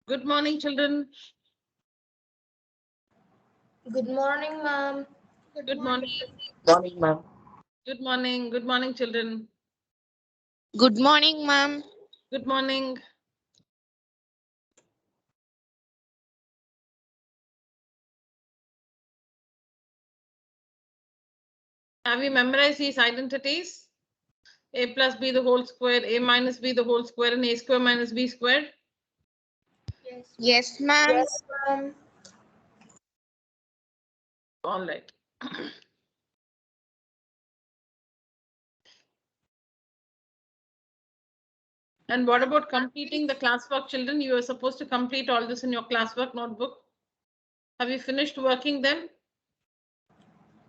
Good morning, children. Good morning, ma'am. Good morning. Morning, ma'am. Good morning. Good morning, children. Good morning, ma'am. Good morning. Have you memorized these identities? A plus b the whole square, a minus b the whole square, and a square minus b squared. Yes, ma'am. Yes, ma'am. All right. And what about completing the classwork, children? You are supposed to complete all this in your classwork notebook. Have you finished working them?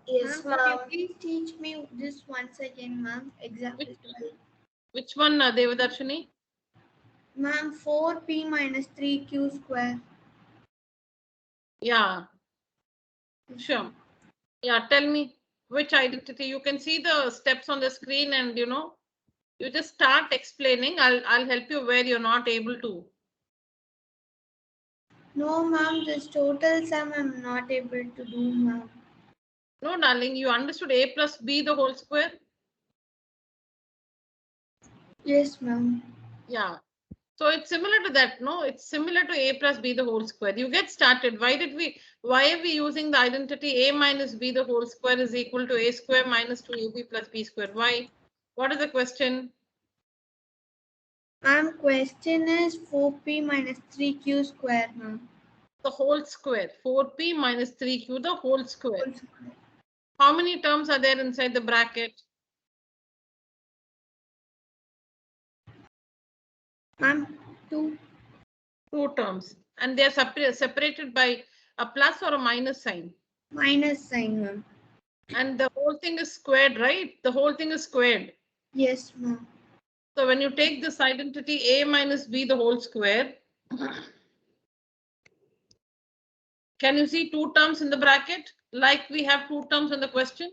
Yes, ma'am. Please teach me this once again, ma'am. Example 12. Which one, Devadarshini? Ma'am, 4p minus 3q square. Yeah, sure. Yeah, tell me which identity. You can see the steps on the screen, and you just start explaining. I'll help you where you're not able to. No, ma'am, this total sum I'm not able to do, ma'am. No, darling, you understood a plus b the whole square? Yes, ma'am. Yeah. So it's similar to that, no? It's similar to a plus b the whole square. You get started. Why are we using the identity a minus b the whole square is equal to a square minus 2ab plus b square? Why? What is the question? Ma'am, question is 4p minus 3q square, ma'am. The whole square. 4p minus 3q the whole square. Whole square. How many terms are there inside the bracket? Ma'am, 2. Two terms. And they are separated by a plus or a minus sign. Minus sign, ma'am. And the whole thing is squared, right? The whole thing is squared. Yes, ma'am. So when you take this identity a minus b the whole square, can you see two terms in the bracket? Like we have two terms in the question.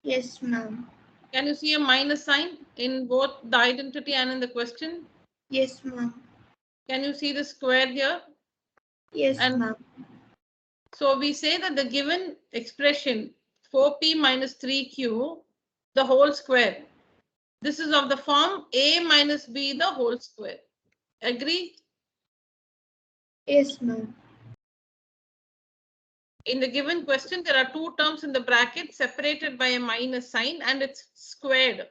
Yes, ma'am. Can you see a minus sign in both the identity and in the question? Yes, ma'am. Can you see the square here? Yes, And ma'am. so we say that the given expression 4p minus 3q the whole square. This is of the form a minus b the whole square. Agree? Yes, ma'am. In the given question, there are two terms in the bracket separated by a minus sign and it's squared.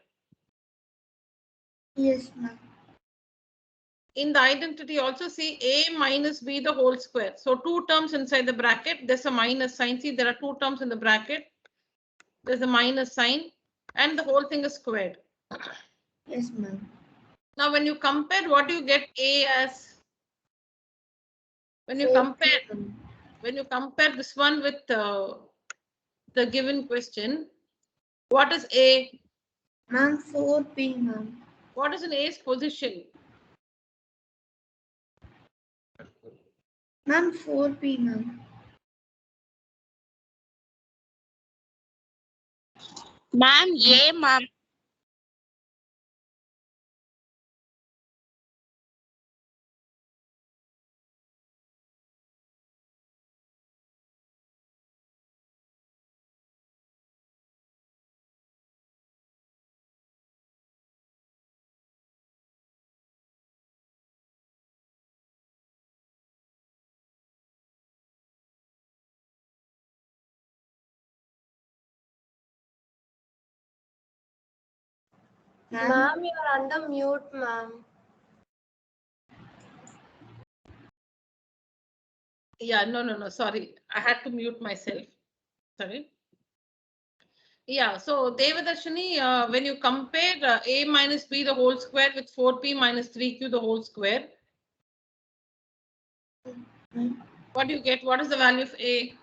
Yes, ma'am. In the identity also see a minus b the whole square. So two terms inside the bracket, there's a minus sign. See, there are two terms in the bracket. There's a minus sign and the whole thing is squared. Yes, ma'am. Now, when you compare, what do you get a as? When you 4p, compare, ma'am. when you compare this one with the given question, what is a? Ma'am, 4p, ma'am. What is an a's position? Ma'am, 4p, ma'am. Ma'am, A, ma'am. Ma'am, you're under mute, ma'am. Yeah, no, sorry. I had to mute myself. Sorry. Yeah, so Devadarshini, when you compare a minus b the whole square with 4p minus 3q the whole square, what do you get? What is the value of a?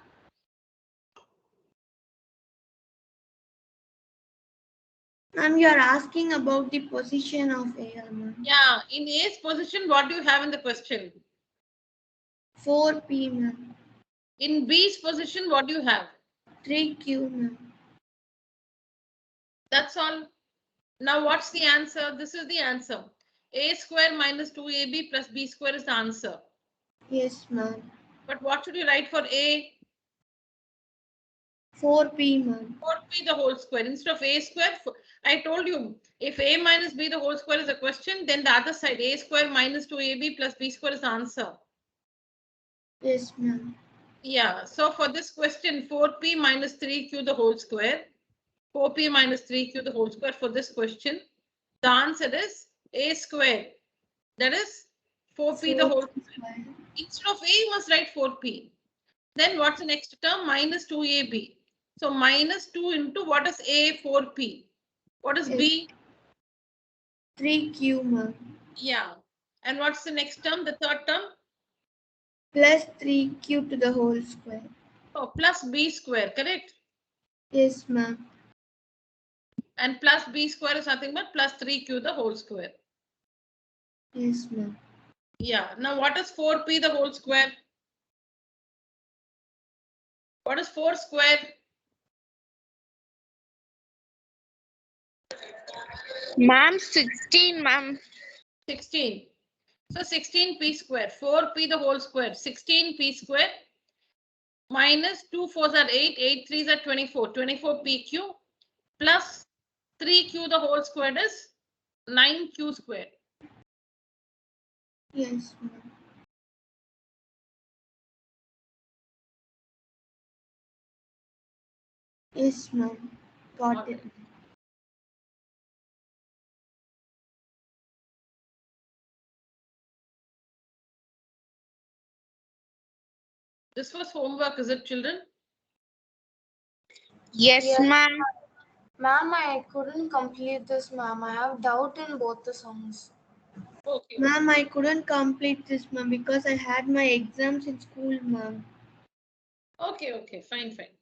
Ma'am, you are asking about the position of AR, ma'am. Yeah, in a's position, what do you have in the question? 4p, ma'am. In b's position, what do you have? 3q, ma'am. That's all. Now, what's the answer? This is the answer. A square minus 2ab plus b square is the answer. Yes, ma'am. But what should you write for A? 4p, ma'am. 4p the whole square. Instead of a square, I told you, if a minus b the whole square is a question, then the other side, a square minus 2ab plus b square is the answer. Yes, ma'am. Yeah, so for this question, 4p minus 3q the whole square, 4p minus 3q the whole square for this question, the answer is a square. That is 4p the whole square. Instead of a, you must write 4p. Then what's the next term? Minus 2ab. So minus 2 into what is a? 4p. What is b? 3q, ma'am. Yeah. And what's the next term? The third term? Plus 3q to the whole square. Oh, plus b square, correct? Yes, ma'am. And plus b square is nothing but plus 3q the whole square. Yes, ma'am. Yeah. Now what is 4p the whole square? What is 4 square? Ma'am, 16, ma'am. 16. So 16p square, 4p the whole square, 16p square minus 2 4s are 8, 8 3s are 24, 24pq plus 3q the whole square is 9q square. Yes, ma'am. Yes, ma'am. Got it. This was homework, is it, children? Yes, Yes. ma'am. Ma'am, I couldn't complete this, ma'am. I have doubt in both the sums. Okay. Ma'am, I couldn't complete this, ma'am, because I had my exams in school, ma'am. Okay, okay, fine, fine.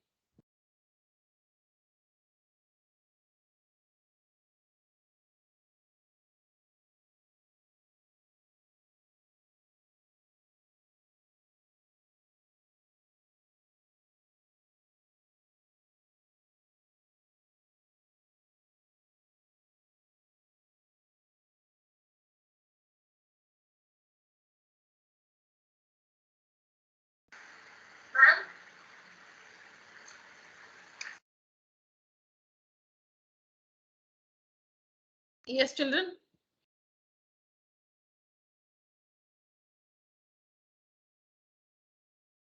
Yes, children.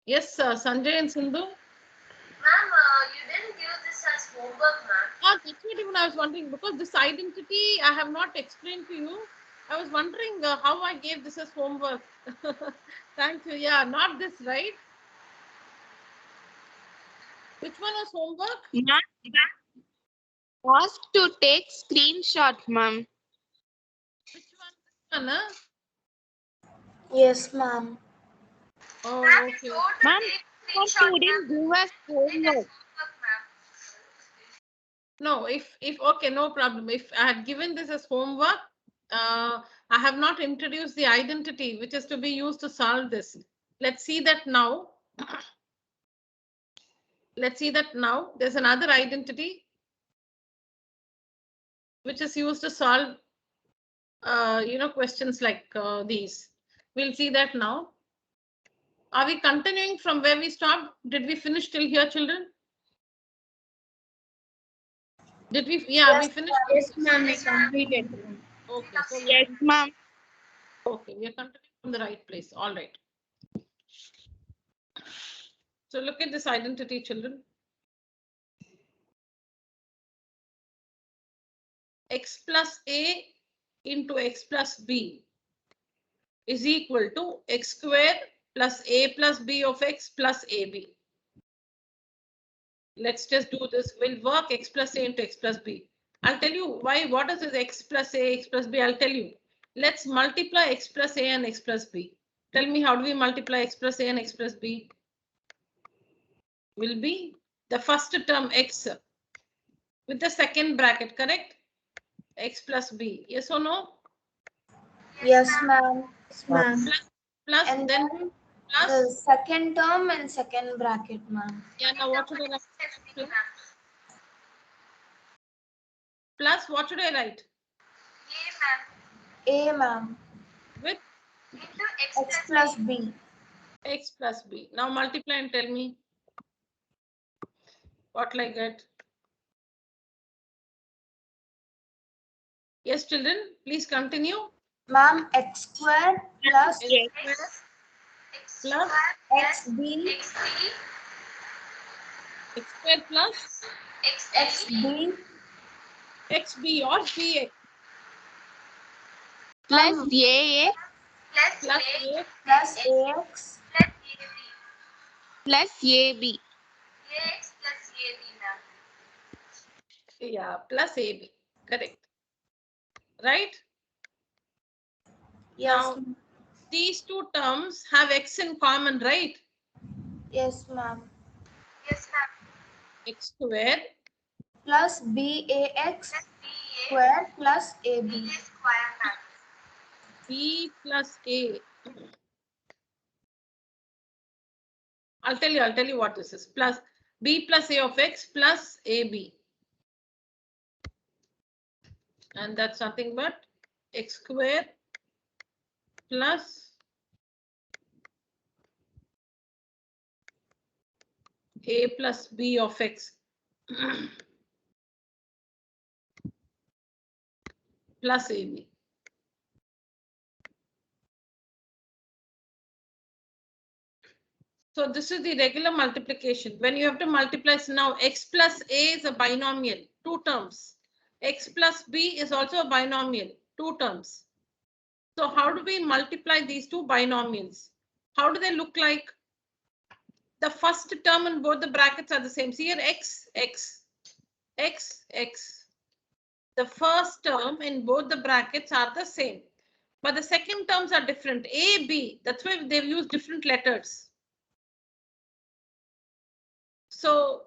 Yes, Sanjay and Sindhu. Ma'am, you didn't give this as homework, ma'am. That's what even I was wondering, because this identity I have not explained to you. I was wondering how I gave this as homework. Thank you. Yeah, not this, right? Which one was homework? Ma'am, asked to take screenshot, ma'am. Which one? This one, huh? Yes, ma'am. Oh, Ma'am, okay. you told to Ma'am, take but screenshot, you didn't ma'am. give us Take as homework. homework, ma'am. No, if okay, no problem. If I had given this as homework, I have not introduced the identity which is to be used to solve this. Let's see that now. Let's see that now. There's another identity which is used to solve questions like these. We'll see that now. Are we continuing from where we stopped? Did we finish till here, children? Did we? Yeah, we finished. Yes, ma'am, I completed. Okay, so Yes, ma'am. okay, we are continuing from the right place. All right. So look at this identity, children. X plus A into X plus B is equal to X square plus A plus B of X plus AB. Let's just do this. We'll work X plus A into X plus B. I'll tell you why. What is this X plus A, X plus B? I'll tell you. Let's multiply X plus A and X plus B. Tell me, how do we multiply X plus A and X plus B? Will be the first term X with the second bracket, correct? X plus B. Yes or no? Yes, ma'am. Yes, ma'am. Plus And then then plus. the second term and second bracket, ma'am. Yeah, now what should I write? Ma'am. Plus what should I write? A, ma'am. A, ma'am. With Into X plus B. X plus B. Now multiply and tell me what will I get. Yes, children, please continue. Ma'am, x square plus X X, square X plus square xb XB, X square plus xb XB or BX Plus AX plus plus A, AX plus ax plus AB. plus AB. AX plus AB, ma'am. Yeah, plus AB. Correct. Right? yes Now, these two terms have X in common, right? yes ma'am Yes, ma'am. X square plus bax Plus BA, square plus ab BA square, ma'am. B plus A. I'll tell you what this is. Plus B plus A of X plus AB. And that's nothing but X square plus A plus B of X plus AB. So this is the regular multiplication. When you have to multiply, so now X plus A is a binomial, two terms. X plus B is also a binomial, two terms. So how do we multiply these two binomials? How do they look like? The first term in both the brackets are the same. See here, X, X, X, X. The first term in both the brackets are the same. But the second terms are different. A, B, that's why they've used different letters. So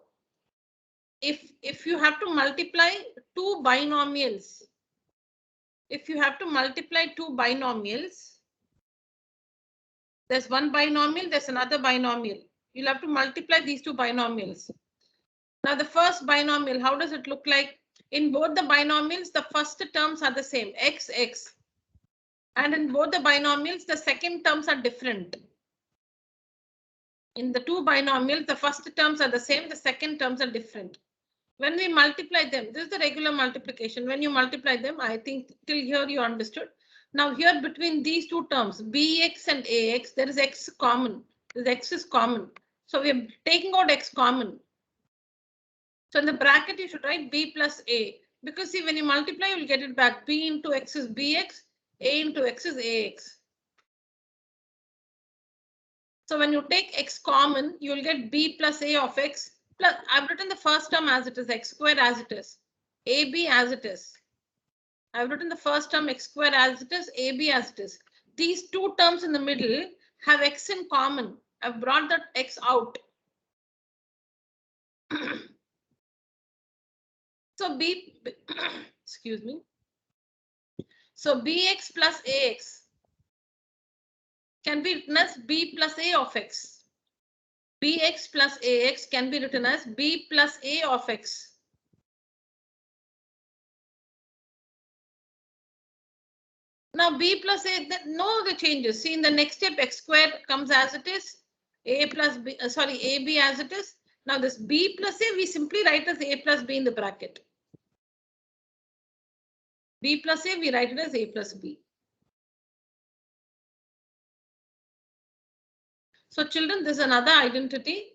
if you have to multiply two binomials, there's one binomial, there's another binomial. You'll have to multiply these two binomials. Now the first binomial, how does it look like? In both the binomials, the first terms are the same, X, X. And in both the binomials, the second terms are different. In the two binomials, the first terms are the same, the second terms are different. When we multiply them, this is the regular multiplication. When you multiply them, I think till here you understood. Now here between these two terms, Bx and Ax, there is X common. This X is common. So we are taking out X common. So in the bracket, you should write B plus A. Because see, when you multiply, you will get it back. B into X is Bx, A into X is Ax. So when you take X common, you will get B plus A of X. Plus, I've written the first term as it is, X squared as it is, AB as it is. I've written the first term X squared as it is, AB as it is. These two terms in the middle have X in common. I've brought that X out. So excuse me. So Bx plus Ax can be written as B plus A of X. Bx plus Ax can be written as B plus A of X. Now B plus A, no other changes. See in the next step, X squared comes as it is, A plus B, AB as it is. Now this B plus A, we simply write as A plus B in the bracket. B plus A, we write it as A plus B. So children, this is another identity.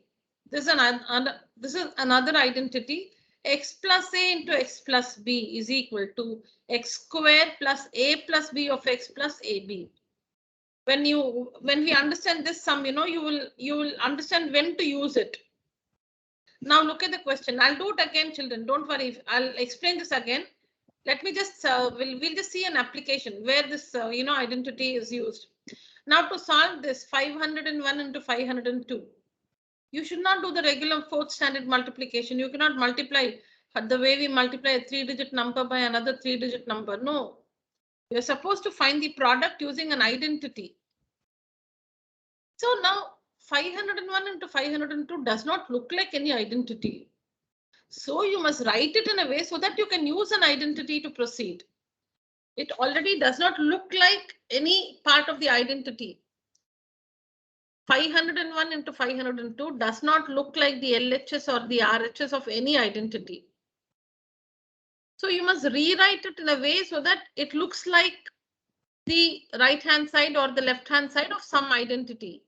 This is another identity. X plus A into X plus B is equal to X squared plus A plus B of X plus AB. When we understand this sum, you will understand when to use it. Now look at the question. I'll do it again, children. Don't worry. I'll explain this again. Let me just we'll just see an application where this identity is used. Now to solve this 501 into 502, you should not do the regular fourth standard multiplication. You cannot multiply the way we multiply a 3-digit number by another 3-digit number. No, you're supposed to find the product using an identity. So now 501 into 502 does not look like any identity. So you must write it in a way so that you can use an identity to proceed. It already does not look like any part of the identity. 501 into 502 does not look like the LHS or the RHS of any identity. So you must rewrite it in a way so that it looks like the right hand side or the left hand side of some identity.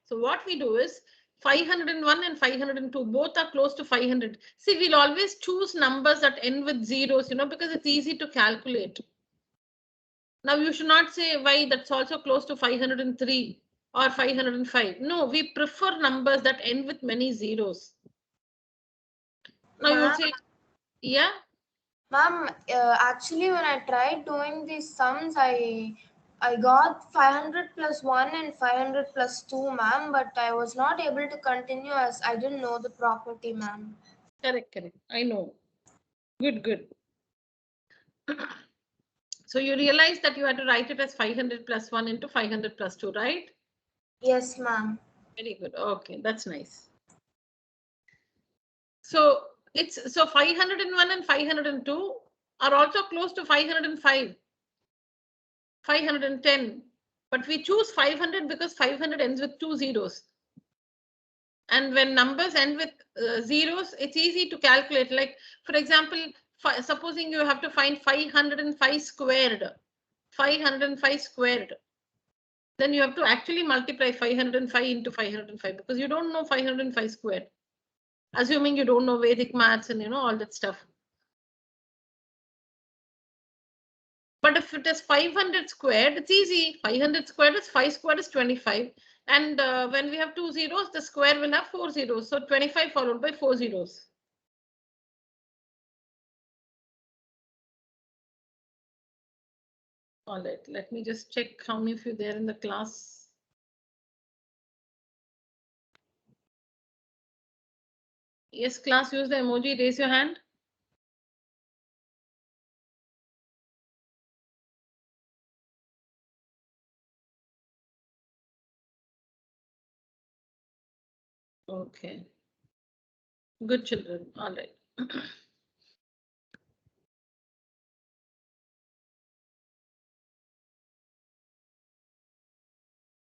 So what we do is 501 and 502 both are close to 500. See, we'll always choose numbers that end with zeros, because it's easy to calculate. Now you should not say why that's also close to 503 or 505. No, we prefer numbers that end with many zeros. Now you would say, yeah. Ma'am, actually when I tried doing these sums, I got 500 plus 1 and 500 plus 2, ma'am, but I was not able to continue as I didn't know the property, ma'am. Correct. I know. Good. So you realize that you had to write it as 500 plus 1 into 500 plus 2, right? Yes, ma'am. Very good. Okay, that's nice. So it's 501 and 502 are also close to 505, 510. But we choose 500 because 500 ends with 2 zeros. And when numbers end with zeros, it's easy to calculate. Like, for example, supposing you have to find 505 squared. 505 squared. Then you have to actually multiply 505 into 505 because you don't know 505 squared. Assuming you don't know Vedic maths and all that stuff. But if it is 500 squared, it's easy. 500 squared is 5 squared is 25. And when we have 2 zeros, the square will have 4 zeros. So 25 followed by 4 zeros. All right, let me just check how many of you there in the class. Yes, class, use the emoji, raise your hand. Okay. Good children. All right.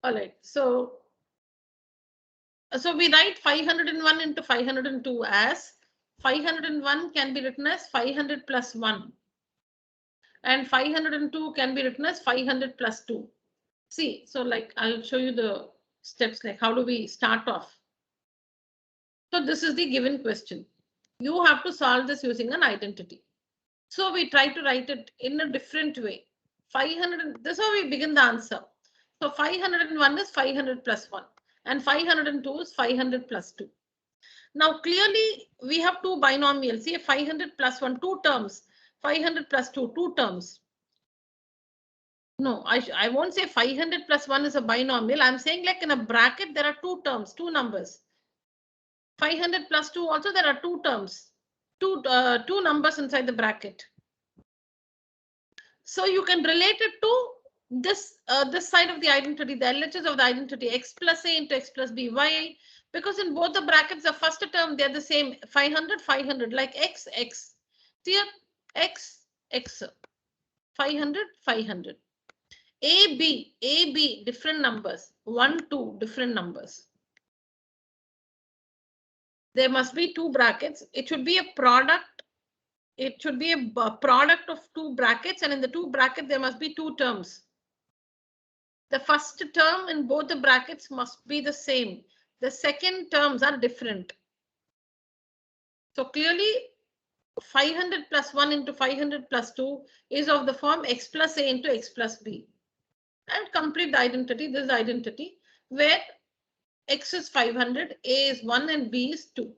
All right. So we write 501 into 502 as 501 can be written as 500 plus 1. And 502 can be written as 500 plus 2. See, so like I'll show you the steps, like how do we start off. So this is the given question. You have to solve this using an identity. So we try to write it in a different way. 500, this is how we begin the answer. So 501 is 500 plus 1 and 502 is 500 plus 2. Now clearly we have two binomials. See, 500 plus 1, two terms. 500 plus 2, two terms. No, I won't say 500 plus 1 is a binomial. I'm saying like in a bracket, there are two terms, two numbers. 500 plus 2 also there are two terms, two numbers inside the bracket. So you can relate it to this side of the identity, the LHS of the identity, x plus a into x plus b. Why? Because in both the brackets, the first term, they're the same, 500, 500, like x, x. Here, x, x, 500, 500. A, B, different numbers, 1, 2, different numbers. There must be two brackets. It should be a product. It should be a product of two brackets, and in the two brackets, there must be two terms. The first term in both the brackets must be the same. The second terms are different. So clearly, 500 plus 1 into 500 plus 2 is of the form x plus a into x plus b. And complete the identity, this is the identity, where x is 500, a is 1 and b is 2.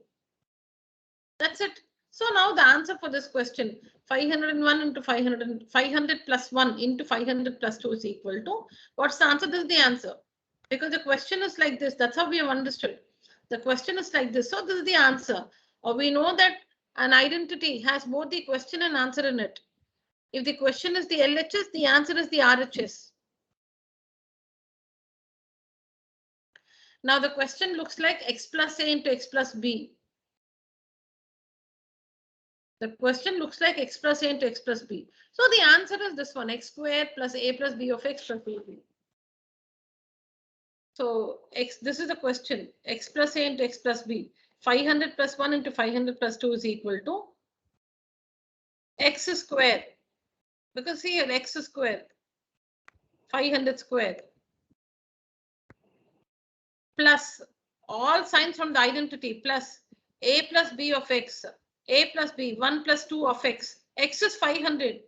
That's it. So now the answer for this question, 501 into 500 plus 1 into 500 plus 2 is equal to, what's the answer? This is the answer. Because the question is like this. That's how we have understood. The question is like this. So this is the answer. Or we know that an identity has both the question and answer in it. If the question is the LHS, the answer is the RHS. Now the question looks like x plus a into x plus b. The question looks like x plus a into x plus b. So the answer is this one, x squared plus a plus b of x plus ab. So x, this is the question, x plus a into x plus b. 500 plus 1 into 500 plus 2 is equal to x square. Because here x square, 500 square, plus all signs from the identity, plus a plus b of x, a plus b, 1 plus 2 of x. X is 500.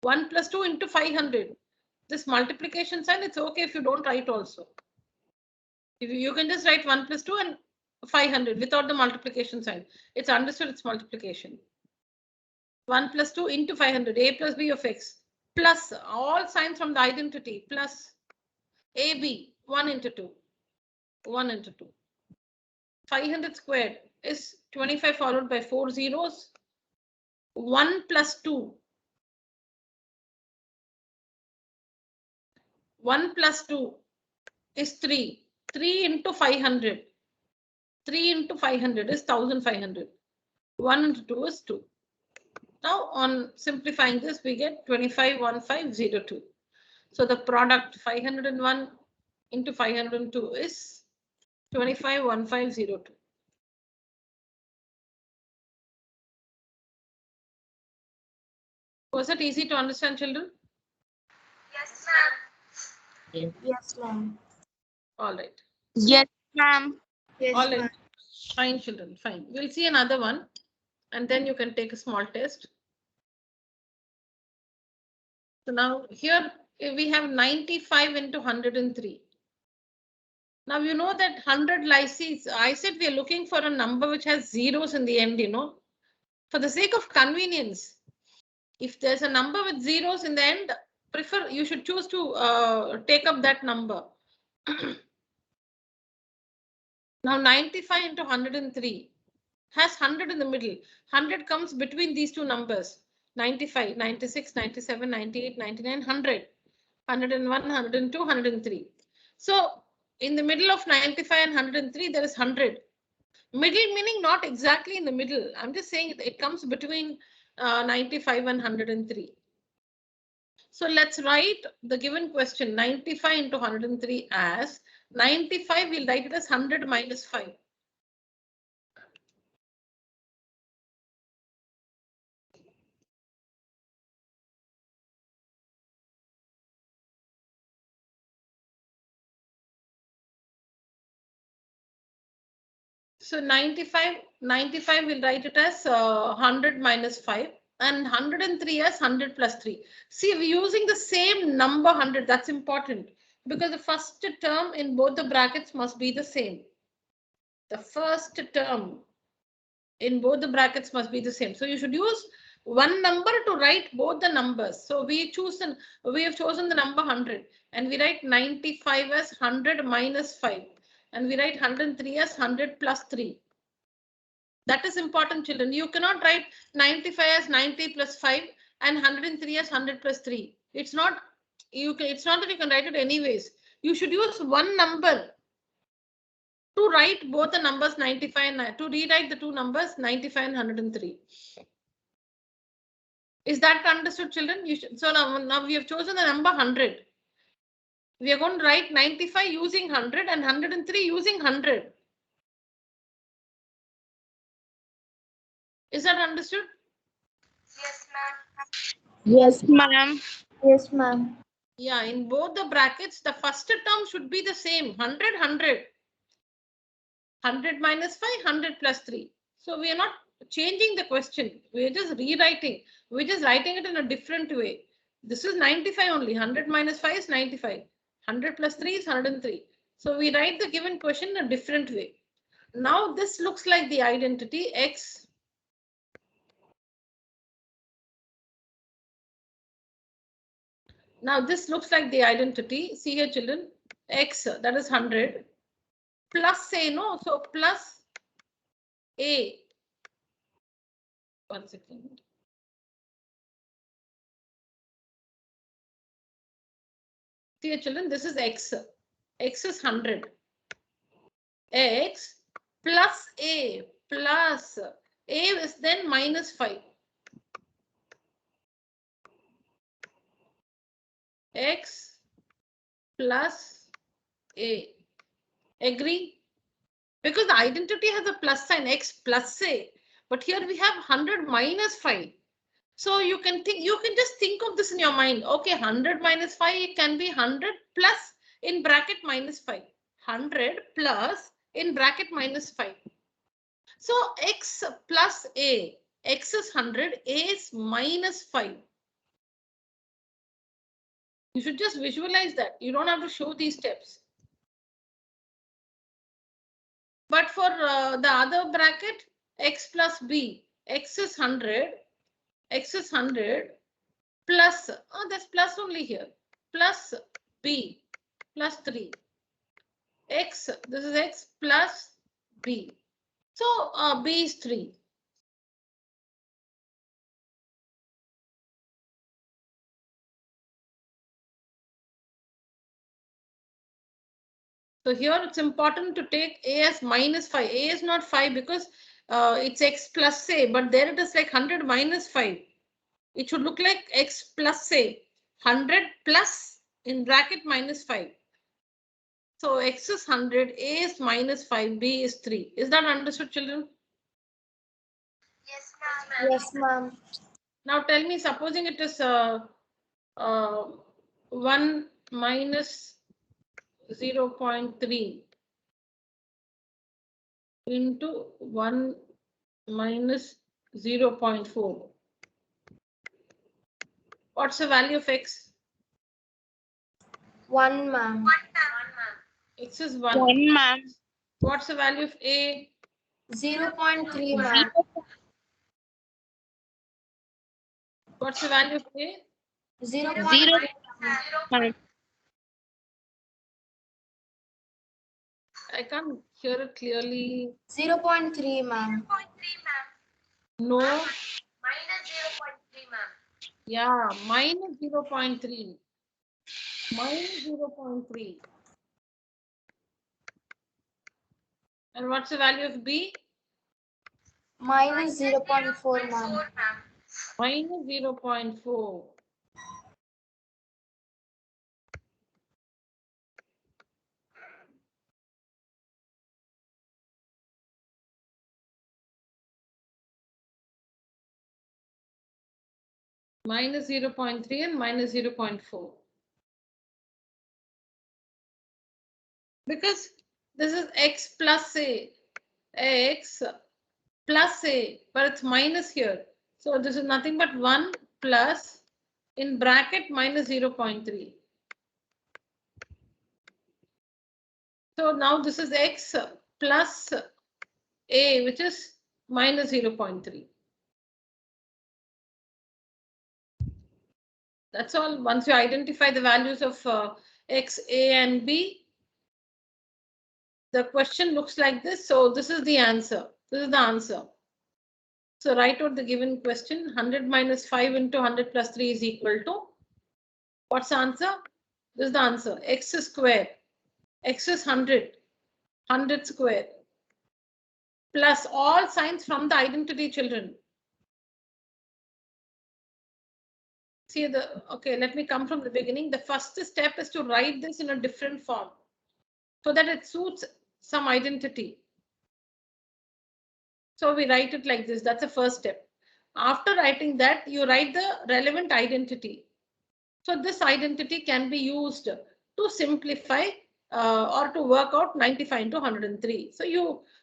1 plus 2 into 500. This multiplication sign, it's okay if you don't write also. If you can just write 1 plus 2 and 500 without the multiplication sign. It's understood, it's multiplication. 1 plus 2 into 500, a plus b of x, plus all signs from the identity, plus ab, 1 into 2, 1 into 2. 500 squared is 25 followed by 4 zeros. 1 plus 2. 1 plus 2 is 3. 3 into 500. 3 into 500 is 1500. 1 into 2 is 2. Now on simplifying this, we get 251502. So the product 501 into 502 is 251502. Was it easy to understand, children? Yes, ma'am. Yes, ma'am. All right. Yes, ma'am. Yes, All right. ma'am. Fine, children. Fine. We'll see another one, and then you can take a small test. So now here we have 95 into 103. Now you know that 100 lyses. I said we are looking for a number which has zeros in the end, you know. For the sake of convenience, if there's a number with zeros in the end, you should choose to take up that number. Now 95 into 103 has 100 in the middle. 100 comes between these two numbers. 95, 96, 97, 98, 99, 100. 101, 102, 103. So in the middle of 95 and 103, there is 100. Middle meaning not exactly in the middle. I'm just saying it comes between 95 and 103. So let's write the given question 95 into 103 as 95. We'll write it as 100 minus 5. So 95 we'll write it as 100 minus 5 and 103 as 100 plus 3. See, we're using the same number 100. That's important because the first term in both the brackets must be the same. The first term in both the brackets must be the same. So you should use one number to write both the numbers. So we have chosen the number 100 and we write 95 as 100 minus 5 and we write 103 as 100 plus 3. That is important, children. You cannot write 95 as 90 plus 5 and 103 as 100 plus 3. It's not that you can write it anyways. You should use one number to write both the numbers 95 and to rewrite the two numbers 95 and 103. Is that understood, children? So now we have chosen the number 100. We are going to write 95 using 100 and 103 using 100. Is that understood? Yes, ma'am. Yes, ma'am. Yes, ma'am. Yeah, in both the brackets, the first term should be the same 100, 100. 100 minus 5, 100 plus 3. So we are not changing the question. We are just rewriting. We're just writing it in a different way. This is 95 only. 100 minus 5 is 95. 100 plus 3 is 103. So we write the given question in a different way. Now this looks like the identity x. Now this looks like the identity. See here, children. X, that is 100. Plus a, no? So plus a. 1 second. See here, children, this is x. X is 100. X plus a is then minus 5. X plus A. Agree? Because the identity has a plus sign, x plus A. But here we have 100 minus 5. So you can just think of this in your mind. Okay, 100 minus 5, it can be 100 plus in bracket minus 5. 100 plus in bracket minus 5. So x plus A, x is 100, A is minus 5. You should just visualize that. You don't have to show these steps. But for the other bracket, x plus B, x is 100, x is 100 plus, oh, there's plus only here, plus B plus 3. X, this is x plus B. So B is 3. So here it's important to take A as minus 5. A is not 5 because it's x plus A, but there it is like 100 minus 5. It should look like x plus A, 100 plus in bracket minus 5. So x is 100, A is minus 5, B is 3. Is that understood, children? Yes, ma'am. Yes, ma'am. Now tell me, supposing it is 1 minus 0.3 into 1 minus 0.4. What's the value of x? 1, ma'am. 1, ma'am. X is 1. 1, ma'am. What's the value of A? 0.3, ma'am. What's the value of A? 0.3, Ma'am. I can't hear it clearly. 0.3, ma'am. 0.3, ma'am. No. Minus 0.3, ma'am. Yeah, minus 0.3. Minus 0.3. And what's the value of B? Minus 0.4, ma'am. 4, ma'am. Minus 0.4. Minus 0.3 and minus 0.4. Because this is x plus A. X plus A, but it's minus here. So this is nothing but 1 plus in bracket minus 0.3. So now this is x plus A, which is minus 0.3. That's all. Once you identify the values of x, A and B, the question looks like this. So this is the answer. This is the answer. So write out the given question. 100 minus 5 into 100 plus 3 is equal to, what's the answer? This is the answer. X square. X is 100. 100 square. Plus all signs from the identity, children. See okay, let me come from the beginning. The first step is to write this in a different form so that it suits some identity. So we write it like this. That's the first step. After writing that, you write the relevant identity. So this identity can be used to simplify or to work out 95 into 103. So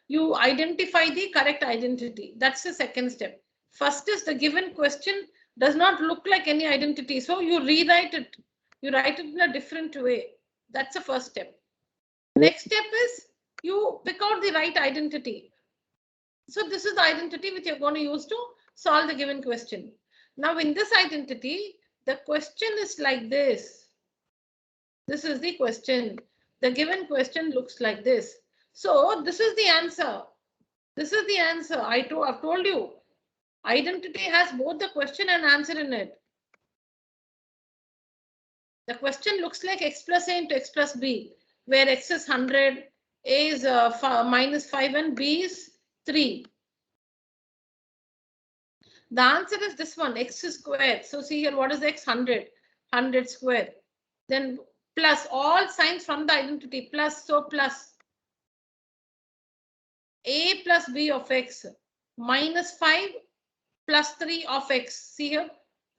you identify the correct identity. That's the second step. First is the given question does not look like any identity. So you rewrite it. You write it in a different way. That's the first step. Next step is you pick out the right identity. So this is the identity which you're going to use to solve the given question. Now in this identity, the question is like this. This is the question. The given question looks like this. So this is the answer. This is the answer. I've told you. Identity has both the question and answer in it. The question looks like x plus A into x plus B, where x is 100, A is minus 5 and B is 3. The answer is this one, x squared. So see here, what is x? 100. 100 square. Then plus all signs from the identity plus, so plus a plus b of x minus 5 plus 3 of x. See here,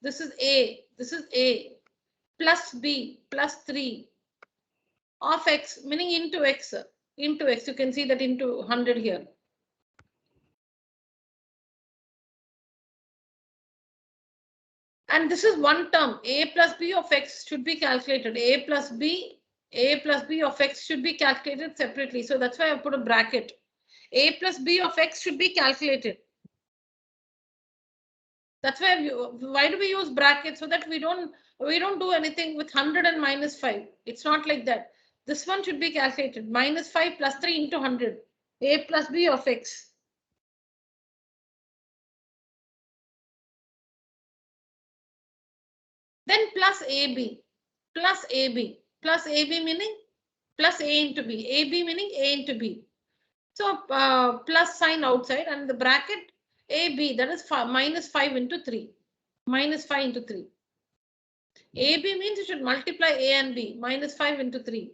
this is a plus b plus 3 of x, meaning into x. You can see that into 100 here. And this is one term, a plus b of x should be calculated. A plus b of x should be calculated separately. So that's why I put a bracket. A plus b of x should be calculated. That's why why do we use brackets? So that we don't do anything with 100 and minus 5. It's not like that. This one should be calculated. Minus 5 plus 3 into 100. A plus b of x. Then plus AB meaning plus A into B. AB meaning A into B. So plus sign outside and the bracket AB, that is minus 5 into 3. Minus 5 into 3. AB means you should multiply A and B. Minus 5 into 3.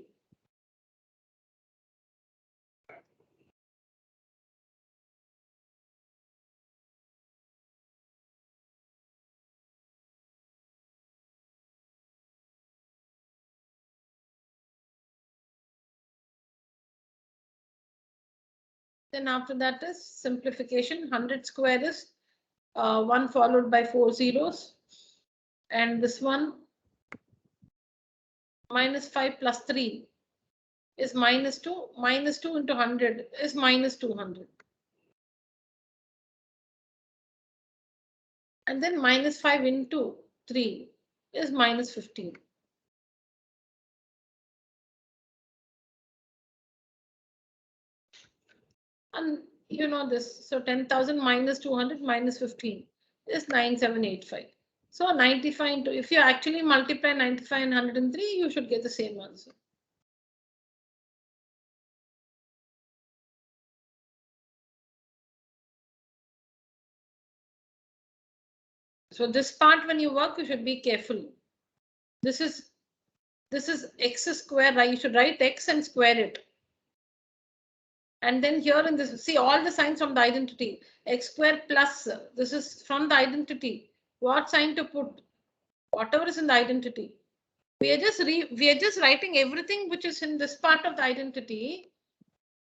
Then after that is simplification. 100 square is 1 followed by 4 zeros. And this one minus 5 plus 3 is minus 2. Minus 2 into 100 is minus 200. And then minus 5 into 3 is minus 15. And you know this, so 10,000 minus 200 minus 15 is 9785. So 95 into, if you actually multiply 95 and 103, you should get the same answer. So this part when you work, you should be careful. This is x square, right? You should write x and square it. And then here in this, see all the signs from the identity. X square plus, this is from the identity. What sign to put? Whatever is in the identity. We are just writing everything which is in this part of the identity.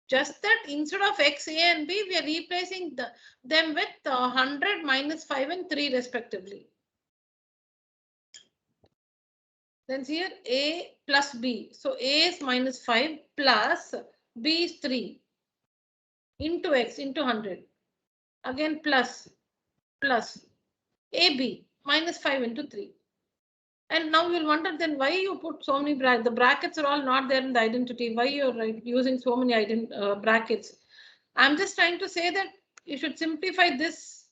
Just that instead of x, a and b, we are replacing them with 100, minus 5 and 3 respectively. Then here a plus b. So a is minus 5 plus b is 3 into x into 100. Again plus ab minus 5 into 3. And now you'll wonder then why you put so many brackets. The brackets are all not there in the identity. Why you're using so many brackets? I'm just trying to say that you should simplify this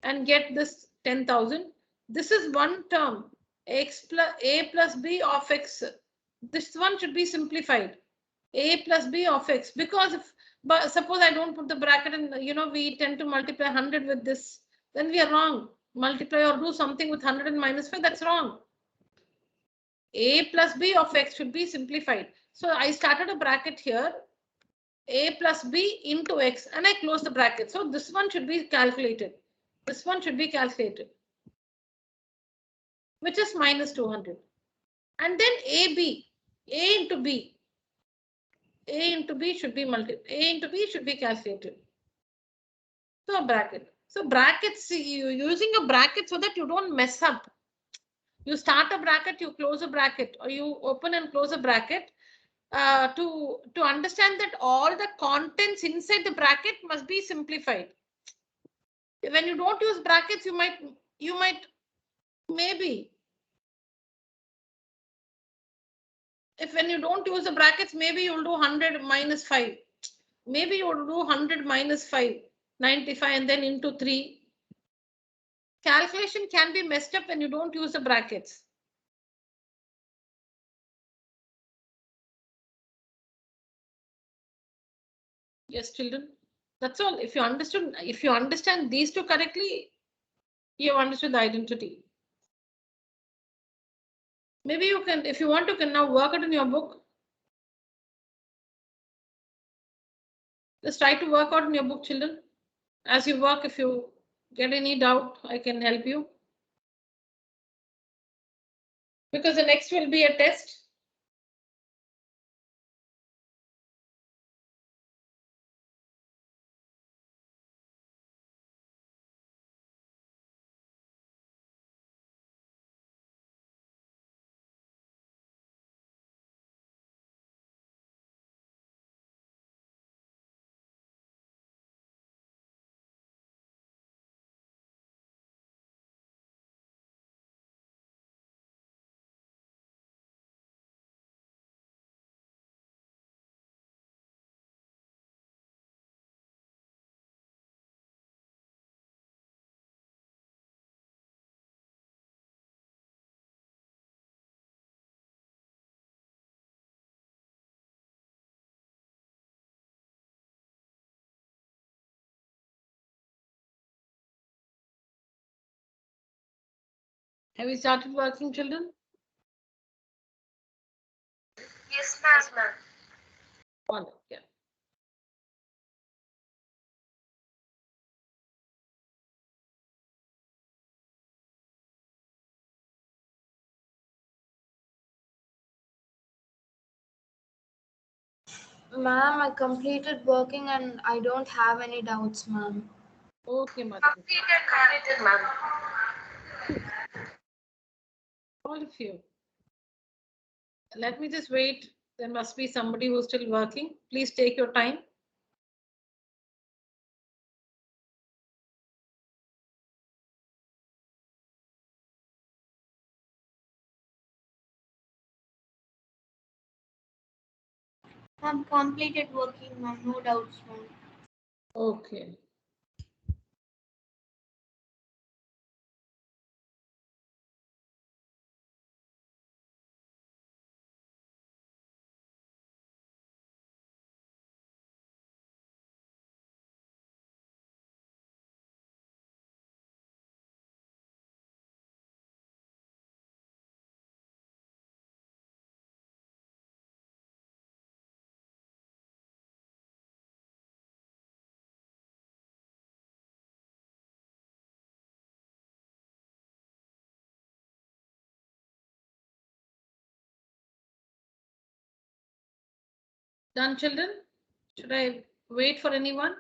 and get this 10,000. This is one term, x plus a plus b of x. This one should be simplified. A plus b of x, because if suppose I don't put the bracket and we tend to multiply 100 with this, then we are wrong. Multiply or do something with 100 and minus 5, that's wrong. A plus b of x should be simplified. So I started a bracket here, a plus b into x, and I close the bracket. So this one should be calculated. This one should be calculated, which is minus 200. And then a into b should be calculated. So a bracket. So brackets, you using a bracket so that you don't mess up. You start a bracket, you close a bracket, or you open and close a bracket. To understand that all the contents inside the bracket must be simplified. When you don't use brackets, you might maybe, if when you don't use the brackets, maybe you'll do 100 minus 5. Maybe you'll do 100 minus 5, 95, and then into 3. Calculation can be messed up when you don't use the brackets. Yes, children. That's all. If you understand these two correctly, you have understood the identity. Maybe you can, if you want, you can now work it in your book. Just try to work out in your book, children. As you work, if you get any doubt, I can help you. Because the next will be a test. Have you started working, children? Yes, ma'am. All right, yeah. Ma'am, I completed working and I don't have any doubts, ma'am. Okay, Madam. Completed, ma'am. All of you. Let me just wait. There must be somebody who's still working. Please take your time. I'm completed working, ma'am. No doubts, ma'am. Okay. Done, children? Should I wait for anyone?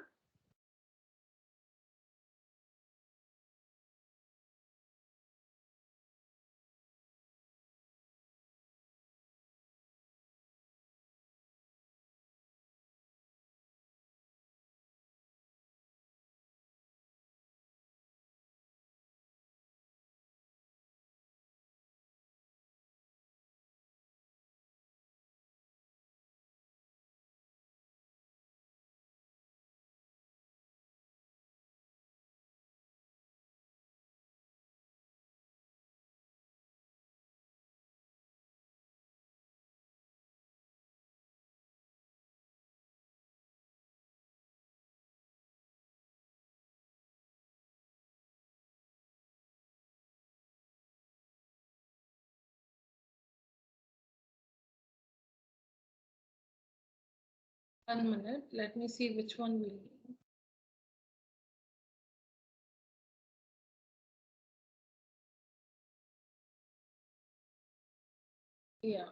One minute. Let me see which one will. Yeah.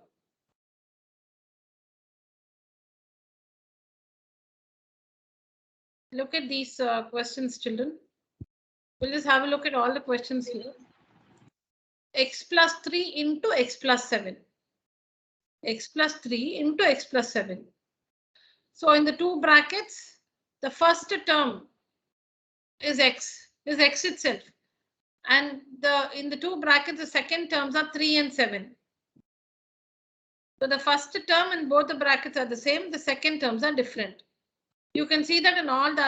Look at these questions, children. We'll just have a look at all the questions here. X plus 3 into x plus 7. X plus 3 into x plus 7. So in the two brackets, the first term is x itself. And in the two brackets, the second terms are 3 and 7. So the first term in both the brackets are the same. The second terms are different. You can see that in all the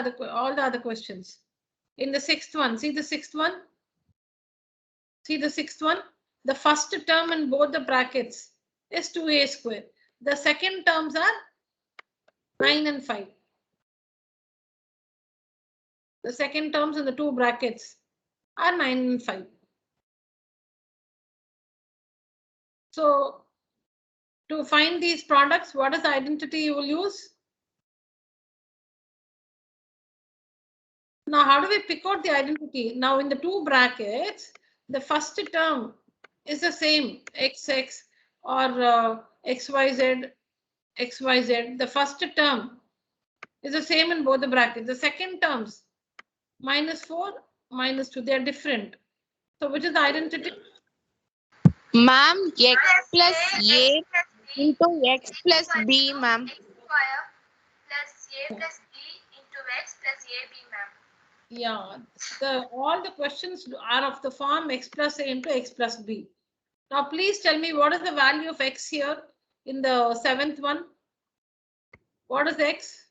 other questions. In the sixth one, see the sixth one? See the sixth one? The first term in both the brackets is 2a square. The second terms are 9 and 5. The second terms in the two brackets are 9 and 5. So to find these products, what is the identity you will use? Now, how do we pick out the identity? Now, in the two brackets, the first term is the same, xx or xyz, xyz. The first term is the same in both the brackets. The second terms, -4, -2, they are different. So, which is the identity? Ma'am, x plus A a into x plus b, ma'am. X square plus A plus B into X plus AB, ma'am. Yeah, all the questions are of the form x plus a into x plus b. Now, please tell me what is the value of x here in the seventh one? What is x?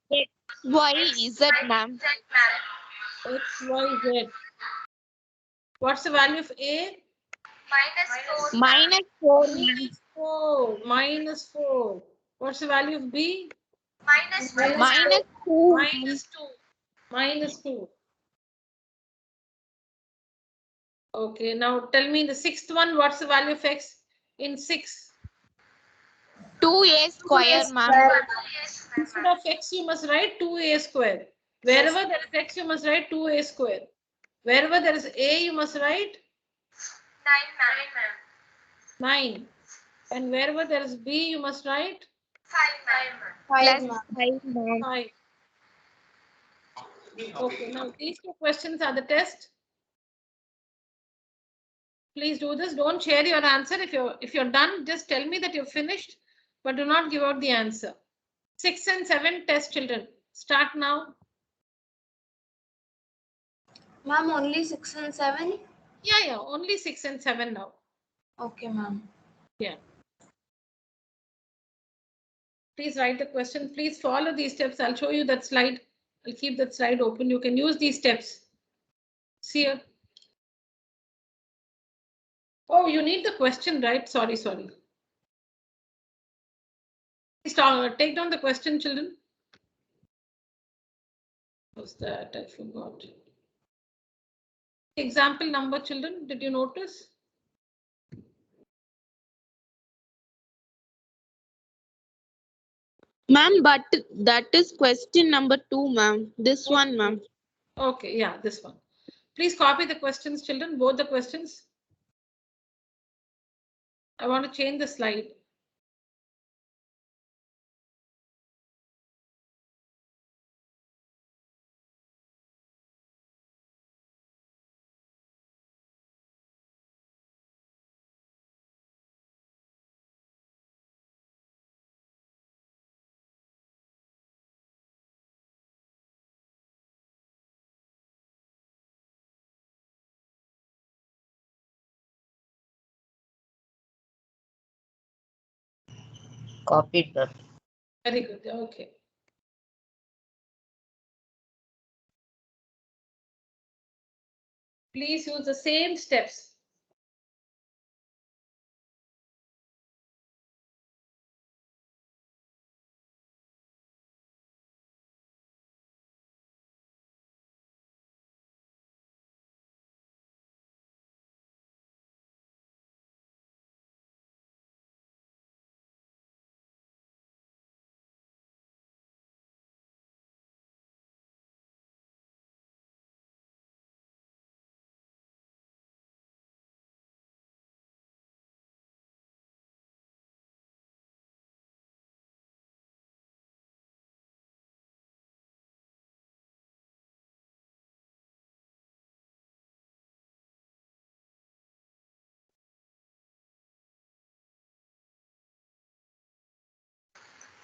X, y, z, ma'am. Z, ma'am. X, Y, Z. What's the value of a? -4. Minus 4, ma'am. -4. What's the value of b? -2. Minus 2, ma'am. -2. -2. Okay, now tell me the sixth one, what's the value of x in 6? 2a square, ma'am. Instead of x, you must write 2a square. Wherever there is x, you must write 2a square. Wherever there is a, you must write 9, ma'am. 9. And wherever there is b, you must write 5, ma'am. Plus Ma'am. 5, ma'am. 5. Okay, now these two questions are the test. Please do this. Don't share your answer. If you're done, just tell me that you've finished, but do not give out the answer. 6 and 7 test children. Start now. Ma'am, only 6 and 7? Yeah, only 6 and 7 now. Okay, ma'am. Yeah. Please write the question. Please follow these steps. I'll show you that slide. I'll keep that slide open. You can use these steps. See here. Oh, you need the question, right? Sorry. Please take down the question, children. What's that? I forgot. Example number, children. Did you notice? Ma'am, but that is question number 2, ma'am. This one, ma'am. Okay, yeah, this one. Please copy the questions, children, both the questions. I want to change the slide. Copied that. Very good. Okay. Please use the same steps.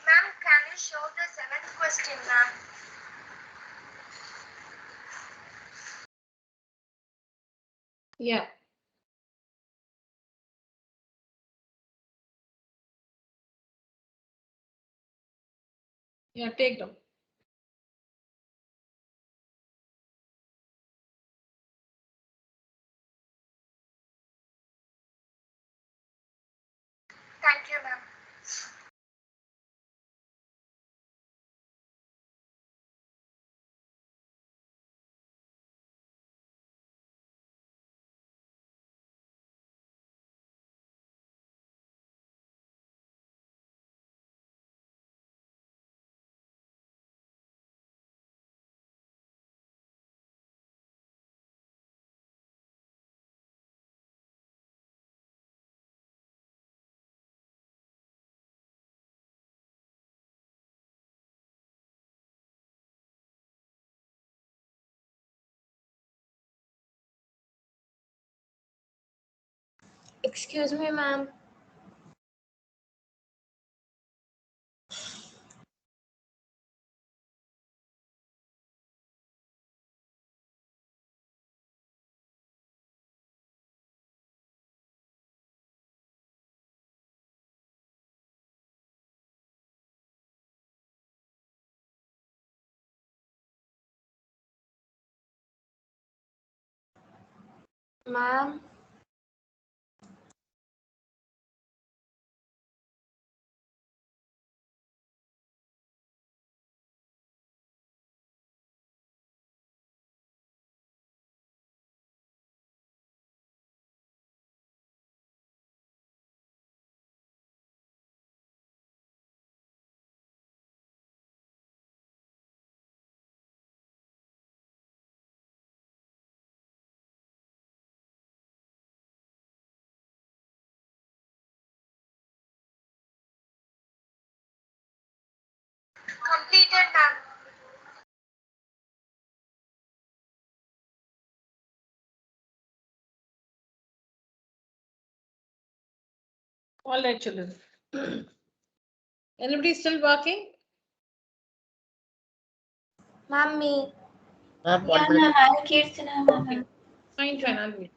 Ma'am, can you show the 7th question, ma'am? Yeah. Yeah, take them. Thank you, ma'am. Excuse me, ma'am. Ma'am. Completed, ma'am. All right, children. Anybody still working? Ma'am, me. Ma'am, Yeah, 1 minute. ma'am. I'll Kirtana, ma'am. Fine, fine. I'll wait.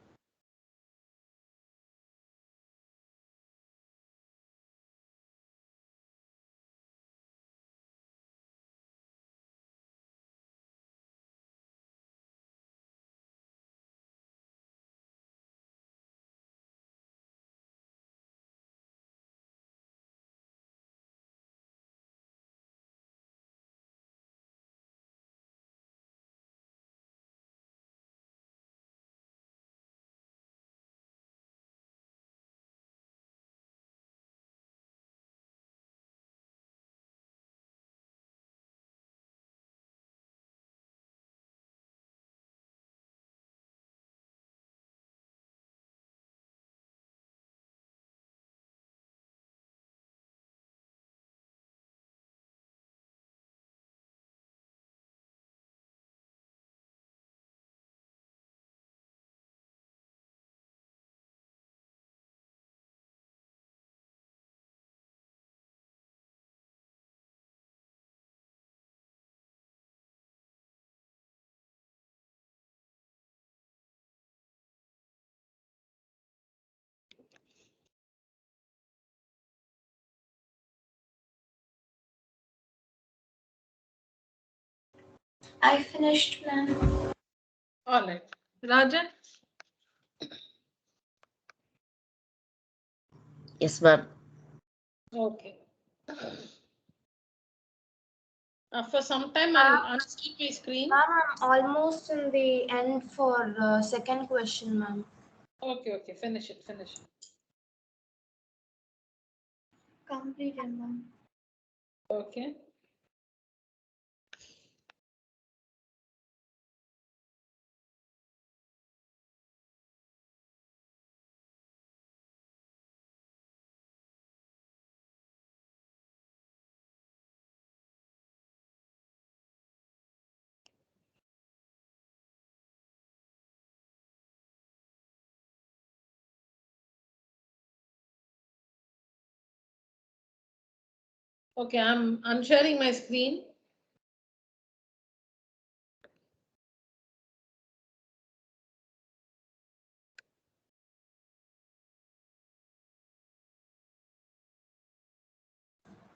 I finished, ma'am. All right. Rajan? Yes, ma'am. Okay. For some time, I'll unstop my screen. Ma'am, I'm almost in the end for second question, ma'am. Okay, okay. Finish it, finish it. Completed, ma'am. Okay. Okay, I'm unsharing my screen.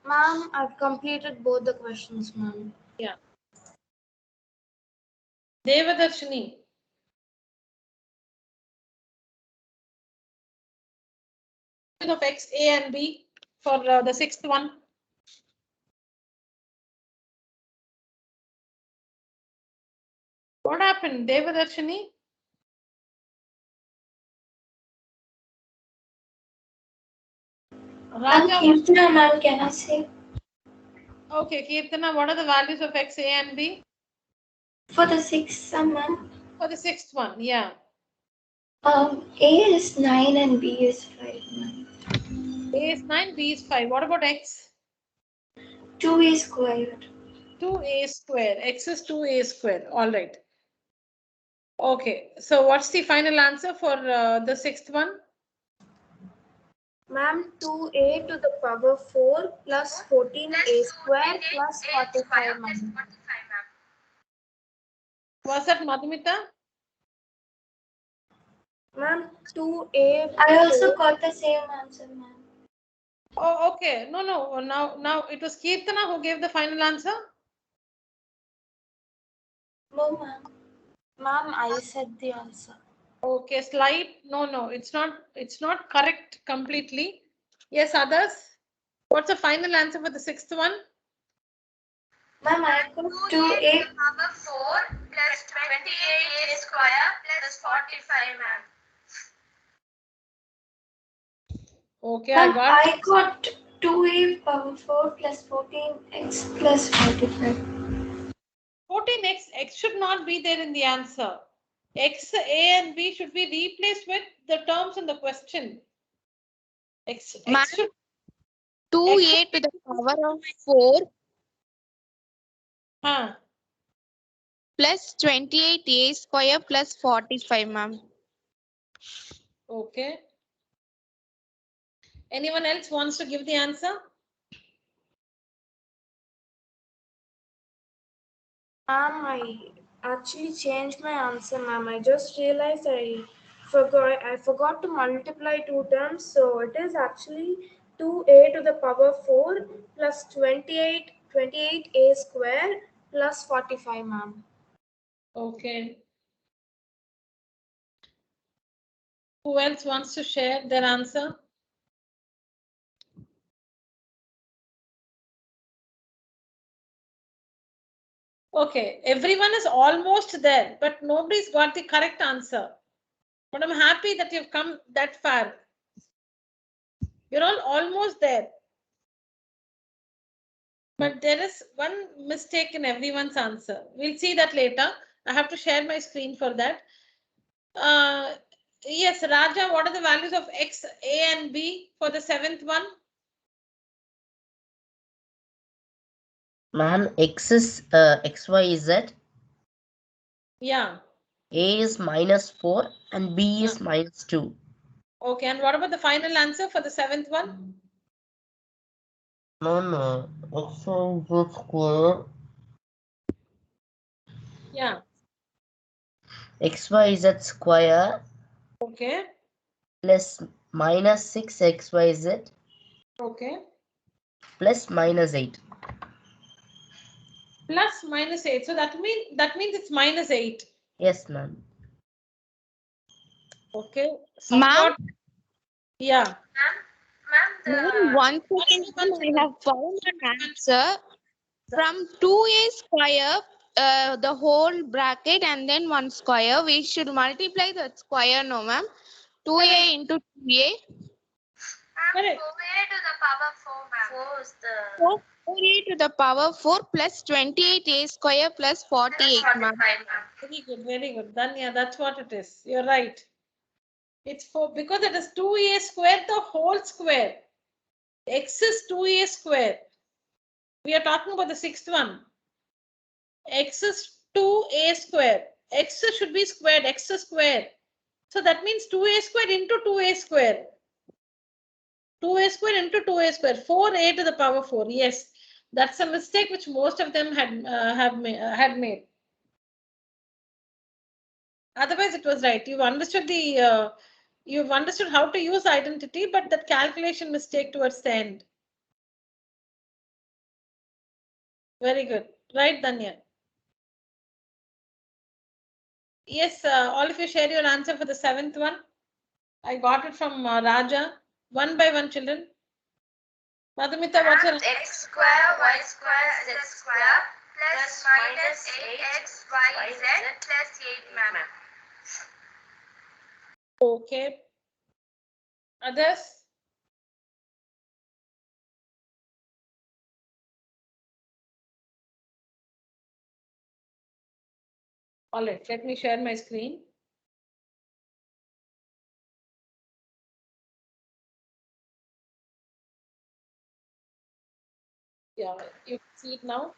Ma'am, I've completed both the questions, ma'am. Yeah. Devadarshini. Of x, a and b for the sixth one. What happened, Devadarshini? Ma'am, Raja. Kirtana, ma'am, can I say? Okay, Kirtana, what are the values of x, a and b? For the sixth sum, ma'am. For the sixth one, yeah. A is 9 and B is 5, ma'am. A is 9, b is 5. What about x? 2A squared. 2a square. X is 2a square. All right. Okay, so what's the final answer for the sixth one? Ma'am, 2a to the power 4 plus 14a square plus 45, ma'am. Was that Madhumita? Ma'am, 2a. I also got the same answer, ma'am. Oh, okay. No, no. Now it was Kirtana who gave the final answer. No, ma'am. Ma'am, I said the answer. Okay, slide. No, it's not correct completely. Yes, others. What's the final answer for the sixth one? Ma'am, I got 2a to 2a. the power 4 plus 28a square plus 45, ma'am. Okay, Ma'am, I got I got 2a power 4 plus 14x plus 45. 14x. X should not be there in the answer. X, A, and B should be replaced with the terms in the question. Ma'am, X should 2a to the power of 4 huh. plus 28a square plus 45, ma'am. Okay. Anyone else wants to give the answer? Ma'am, I actually changed my answer, ma'am. I just realized I forgot to multiply two terms, so it is actually 2a to the power 4 plus 28a square plus 45, ma'am. Okay. Who else wants to share their answer? Okay, everyone is almost there, but nobody's got the correct answer. But I'm happy that you've come that far. You're all almost there. But there is one mistake in everyone's answer. We'll see that later. I have to share my screen for that. Yes, Raja, what are the values of X, A, and B for the seventh one? Ma'am, X is X, Y, Z. Yeah. A is -4 and B is -2. Okay, and what about the final answer for the seventh one? No. X, Y, Z square. Yeah. X, Y, Z square Okay. plus -6 X, Y, Z Okay. plus -8. Plus -8. So that means it's -8. Yes, ma'am. Okay. Ma'am? Somewhat. Yeah. Ma'am, one second, ma'am. I have found an answer from 2a square, the whole bracket and then one square. We should multiply the square, no, ma'am. 2a into 2a. Correct. 4a to the power 4, ma'am. 4 is the 4a to the power 4 plus 28a square plus 48, ma'am. 45, ma'am. Very good. Danya, that's what it is. You're right. It's because it is 2a square, the whole square. X is 2a square. We are talking about the sixth one. X is 2a square. X should be squared. X square. So that means 2a square into 2a square. 2a square into 2a square. 4a to the power 4. Yes, that's a mistake which most of them had made. Otherwise, it was right. You've understood you've understood how to use identity, but that calculation mistake towards the end. Very good. Right, Danya? Yes, all of you share your answer for the seventh one. I got it from Raja. One by one, children. Madhumita, what's your X square, Y square, Z square plus minus 8x, Y, Z plus 8, ma'am. okay? Others? All right, let me share my screen. Yeah, you can see it now.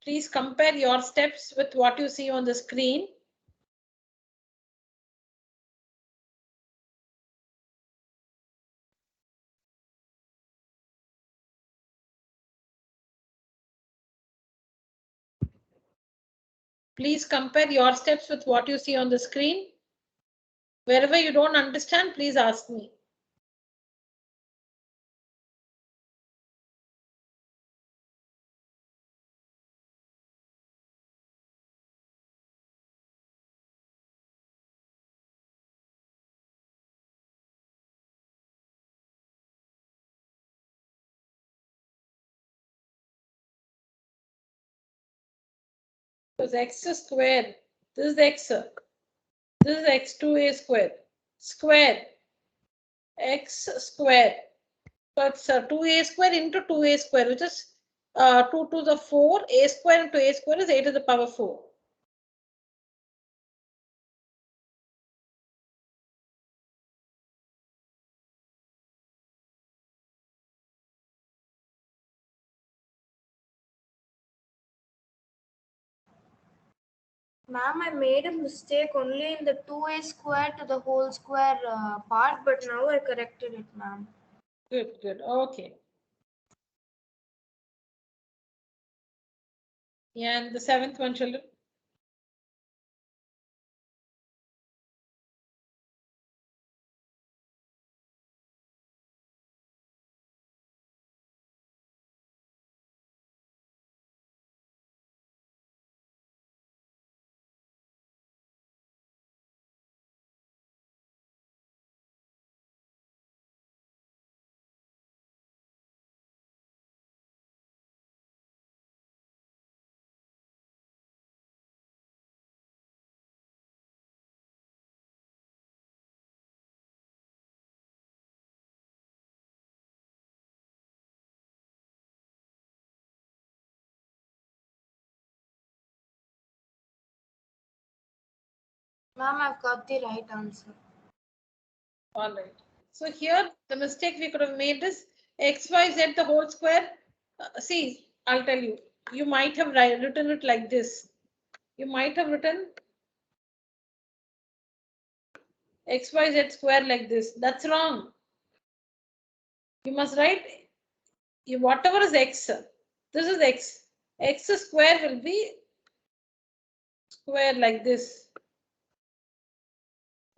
Please compare your steps with what you see on the screen. Please compare your steps with what you see on the screen. Wherever you don't understand, please ask me. Because x square, this is x, this is x2a square, square, x square. So it's 2a square into 2a square, which is 2 to the 4, a square into a square is 8 to the power 4. Ma'am, I made a mistake only in the 2a square to the whole square part, but now I corrected it, ma'am. Good, good. Okay. Yeah, and the 7th one, children. Ma'am, I've got the right answer. All right. So here the mistake we could have made is x, y, z the whole square. See, I'll tell you. You might have written it like this. You might have written x, y, z square like this. That's wrong. You must write whatever is x. This is x. X square will be square like this.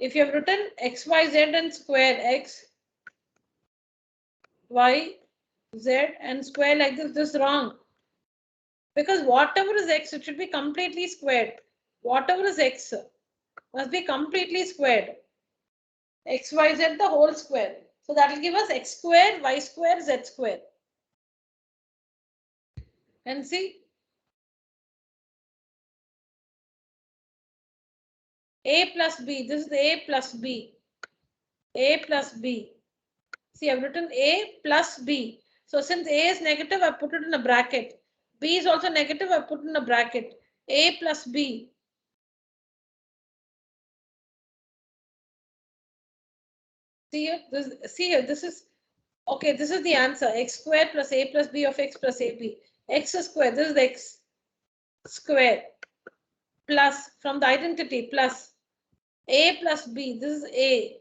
If you have written x, y, z and square x, y, z and square like this is wrong. Because whatever is x, it should be completely squared. Whatever is x must be completely squared. X, y, z the whole square. So that will give us x square, y square, z square. And see, a plus b. This is a plus b. A plus b. See, I've written a plus b. So since a is negative, I put it in a bracket. B is also negative, I put in a bracket. A plus b. See here, this is, okay, this is the answer. X square plus a plus b of x plus ab. X square, this is x square, plus from the identity, plus a plus b, this is a,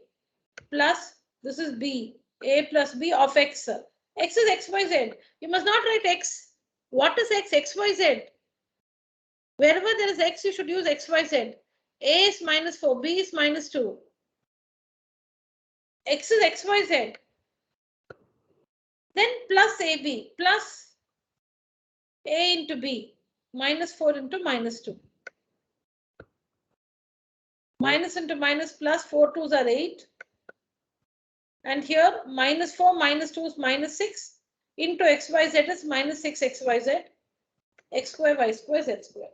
plus this is b, a plus b of x. X is x, y, z. You must not write x. What is x? X, y, z. Wherever there is x, you should use x, y, z. A is -4, b is -2. X is x, y, z. Then plus ab, plus a into b, -4 into -2. Minus into minus plus, 4 2s are 8. And here -4 -2 is -6 into xyz is -6 xyz, x square, y square, z square.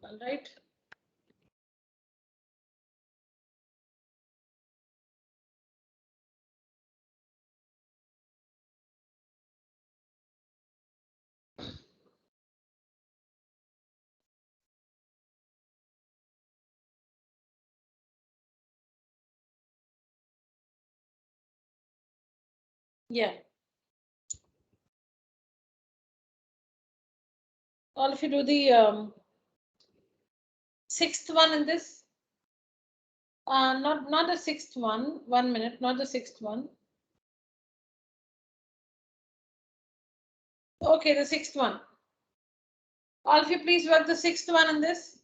All right. Yeah. All if you do the sixth one in this. Not the sixth one. 1 minute, not the sixth one. Okay, the sixth one. All of you please work the sixth one in this.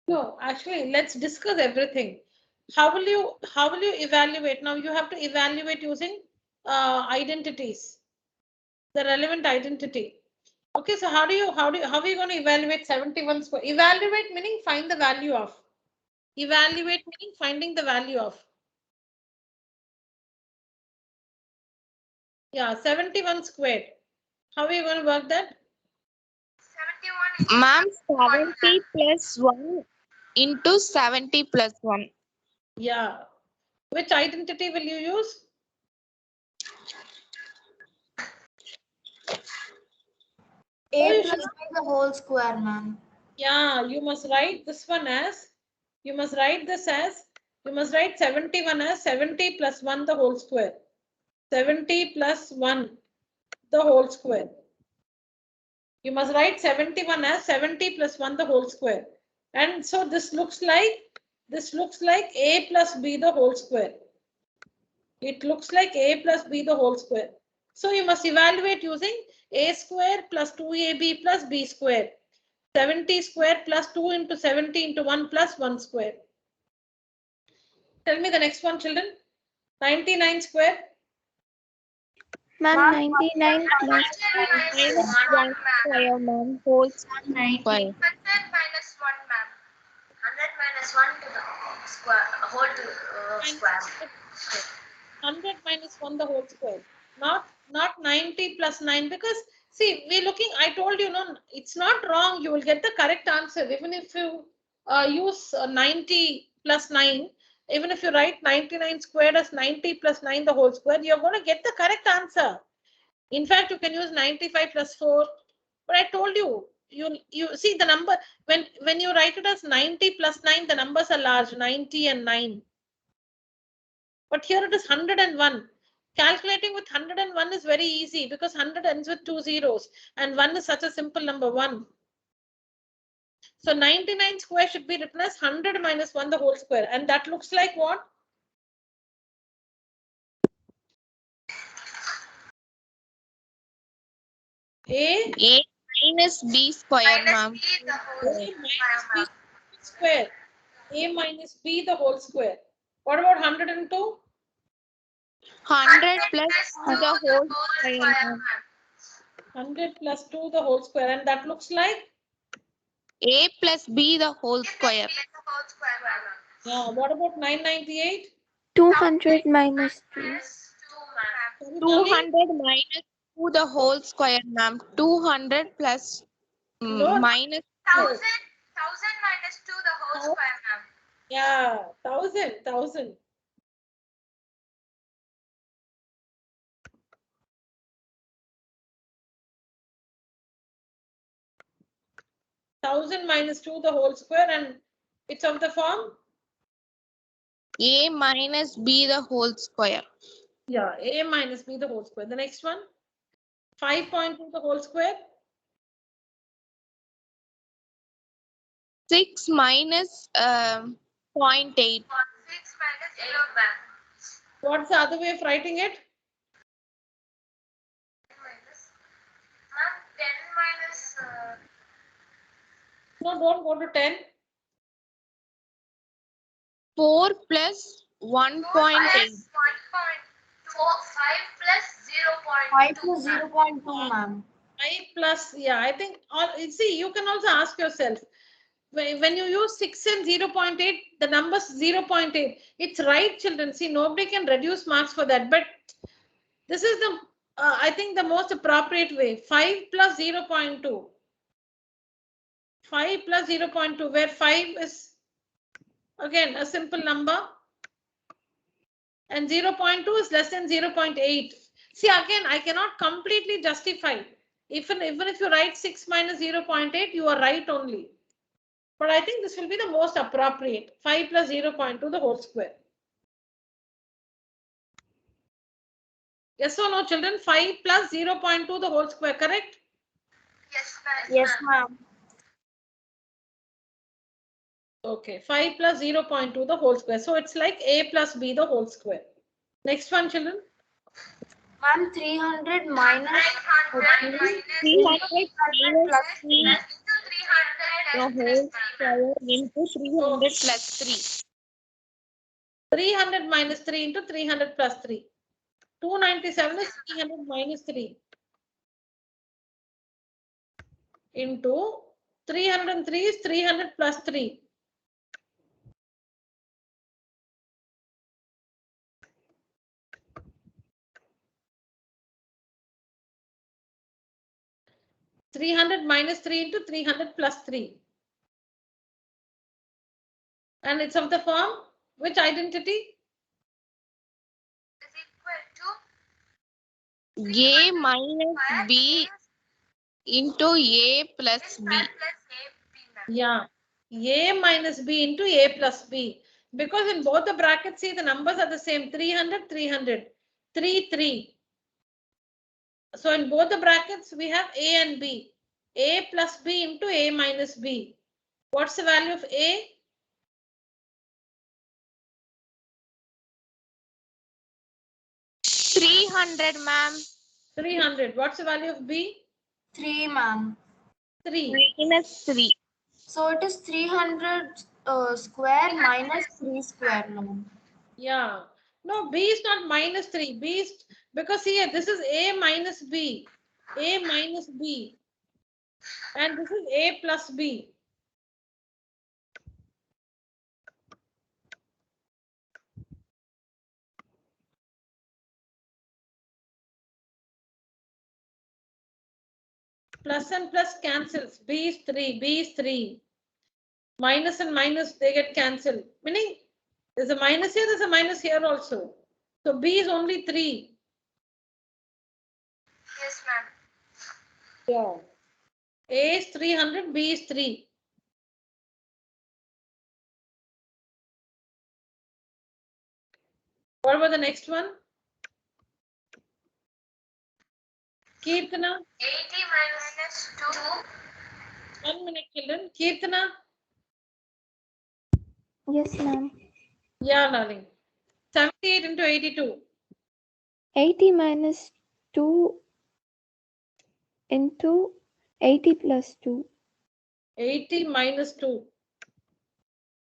No, actually, let's discuss everything. How will you evaluate? Now you have to evaluate using identities, the relevant identity. Okay, so how are you going to evaluate 71 square? Evaluate meaning find the value of. Evaluate meaning finding the value of. Yeah, 71 squared. How are you going to work that? 71 Ma'am, 70 plus 1 into 70 plus 1. Yeah. Which identity will you use? A plus b the whole square, ma'am. Yeah, you must write this one as, you must write 71 as 70 plus 1 the whole square. 70 plus 1 the whole square. You must write 71 as 70 plus 1 the whole square. And so this looks like a plus b the whole square. It looks like a plus b the whole square. So you must evaluate using a square plus 2ab plus b square. 70 square plus 2 into 70 into 1 plus 1 square. Tell me the next one, children. 99 square. Ma'am, 99 plus Minus 1 square, ma'am. Whole square. 100 minus 1, ma'am. 100 minus 1 to the square, whole to square. 100 minus 1 the whole square. Not 90 plus 9, because see, we're looking, I told you, no, it's not wrong. You will get the correct answer even if you use 90 plus 9. Even if you write 99 squared as 90 plus 9 the whole square, you're going to get the correct answer. In fact, you can use 95 plus 4. But I told you, you see the number, when you write it as 90 plus 9, the numbers are large, 90 and 9. But here it is 101. Calculating with 101 is very easy because 100 ends with 2 zeros and 1 is such a simple number, 1. So 99 square should be written as 100 minus 1 the whole square, and that looks like what? A minus b square, ma'am. B the whole minus square, b square. A minus b the whole square. What about 102? 100 plus 2 the the whole whole square, square, ma'am. 100 plus 2 the whole square, and that looks like? A plus b the whole square. B the whole square, ma'am. Yeah. What about 998? 200 minus 2. 2, ma'am. 200 minus 2 the whole square, ma'am. 200 plus No, minus 1000 minus 2 the whole square, ma'am. yeah, 1000. 1000 minus 2 the whole square, and it's of the form? a minus b the whole square. Yeah, a minus b the whole square. The next one, 5.2 the whole square. 6 minus 0.8. 6 minus 8, ma'am. What's the other way of writing it? Ma'am, 10 minus No, don't go to 10. 4 plus 1.8. 5 plus 5 0.2. plus 0.2, ma'am. 5 plus, yeah, I think, all, see, you can also ask yourself, when you use 6 and 0.8, the number's 0.8. It's right, children. See, nobody can reduce marks for that. But this is the, I think, the most appropriate way. 5 plus 0.2. 5 plus 0.2, where 5 is, again, a simple number. And 0.2 is less than 0.8. See, again, I cannot completely justify. Even if you write 6 minus 0.8, you are right only. But I think this will be the most appropriate. 5 plus 0.2 the whole square. Yes or no, children? 5 plus 0.2 the whole square, correct? Yes, ma'am. Yes, ma'am. Okay, 5 plus 0.2 the whole square. So it's like a plus b the whole square. Next one, children. Ma'am, 300 minus 900 minus 300 minus 3 into 300 the and whole plus 3. square into 300 plus 3. 300 minus 3 into 300 plus 3. 297 is 300 minus 3 into 303 is 300 plus 3. (300 minus 3 into 300 plus 3). And it's of the form, which identity? Is equal to A minus B into A plus B. plus AB, ma'am. Yeah, a minus b into a plus b. Because in both the brackets, see, the numbers are the same. 300, 300, 3, 3. So in both the brackets, we have a and b. A plus b into a minus b. What's the value of a? 300, ma'am. 300. What's the value of b? 3, ma'am. 3. Minus 3. So it is 300 square minus 3 square, ma'am. Yeah. No, b is not minus 3. B is, because here, this is a minus b. A minus b. And this is a plus b. Plus and plus cancels. B is 3. B is 3. Minus and minus, they get cancelled. Meaning, there's a minus here, there's a minus here also. So B is only 3. Yes, ma'am. Yeah. A is 300, B is 3. What about the next one? Kirtana. 80 minus 2. 1 minute, children. Kirtana. Yes, ma'am. Yeah, darling. 78 into 82. 80 minus 2 into 80 plus 2. 80 minus 2.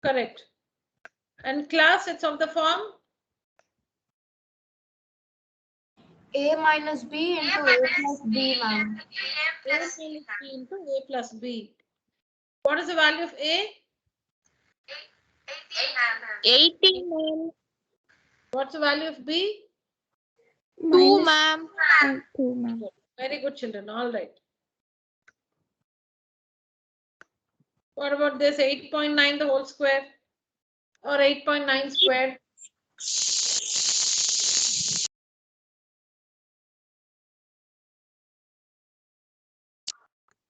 Correct. And class, it's of the form? A minus B into A plus B, ma'am. A minus B into A plus B. What is the value of A? 80, ma'am. 80, ma'am. What's the value of B? 2, ma'am. 2, ma'am. Very good, children. All right. What about this 8.9 the whole square or 8.9 squared?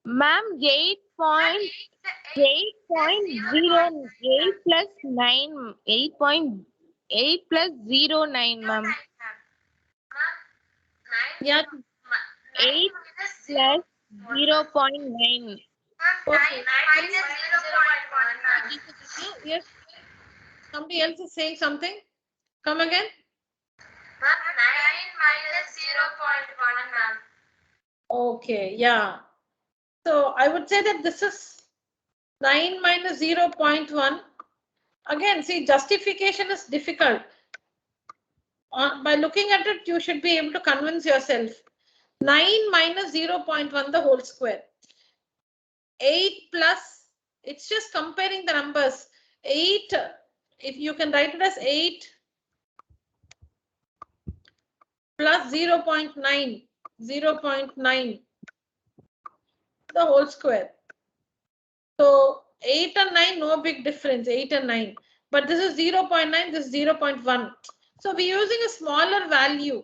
Ma'am, 8.08 plus 9. 8.8 plus 09, ma'am. Yeah. 8 plus 0.9. Okay. Minus 0.1, ma'am. Yes. Somebody else is saying something. Come again. Ma'am, 9 minus 0.1, ma'am. Okay. Yeah. So I would say that this is 9 minus 0.1. Again, see, justification is difficult. By looking at it, you should be able to convince yourself. 9 minus 0.1 the whole square. 8 plus It's just comparing the numbers. 8, if you can write it as 8 plus 0.9, 0.9, the whole square. So 8 and 9, no big difference, 8 and 9. But this is 0.9, this is 0.1. So we're using a smaller value.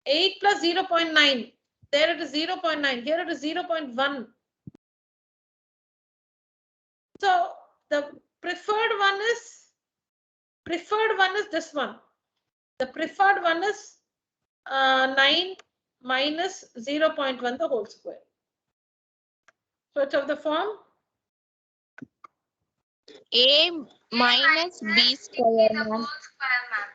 8 plus 0.9. There it is 0.9. Here it is 0.1. So the preferred one is this one. The preferred one is 9 minus 0.1 the whole square. So it's of the form A minus B square, The ma'am. whole square, ma'am.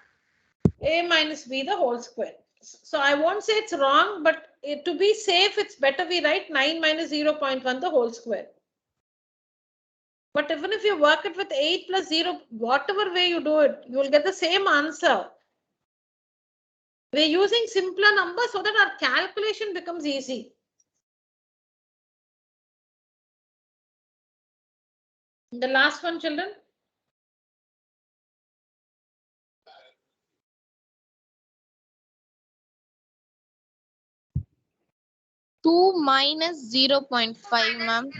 A minus B the whole square. So I won't say it's wrong, but to be safe, it's better we write 9 minus 0.1 the whole square. But even if you work it with 8 plus 0, whatever way you do it, you will get the same answer. We're using simpler numbers so that our calculation becomes easy. The last one, children. Two minus 0.5, ma'am. 0.5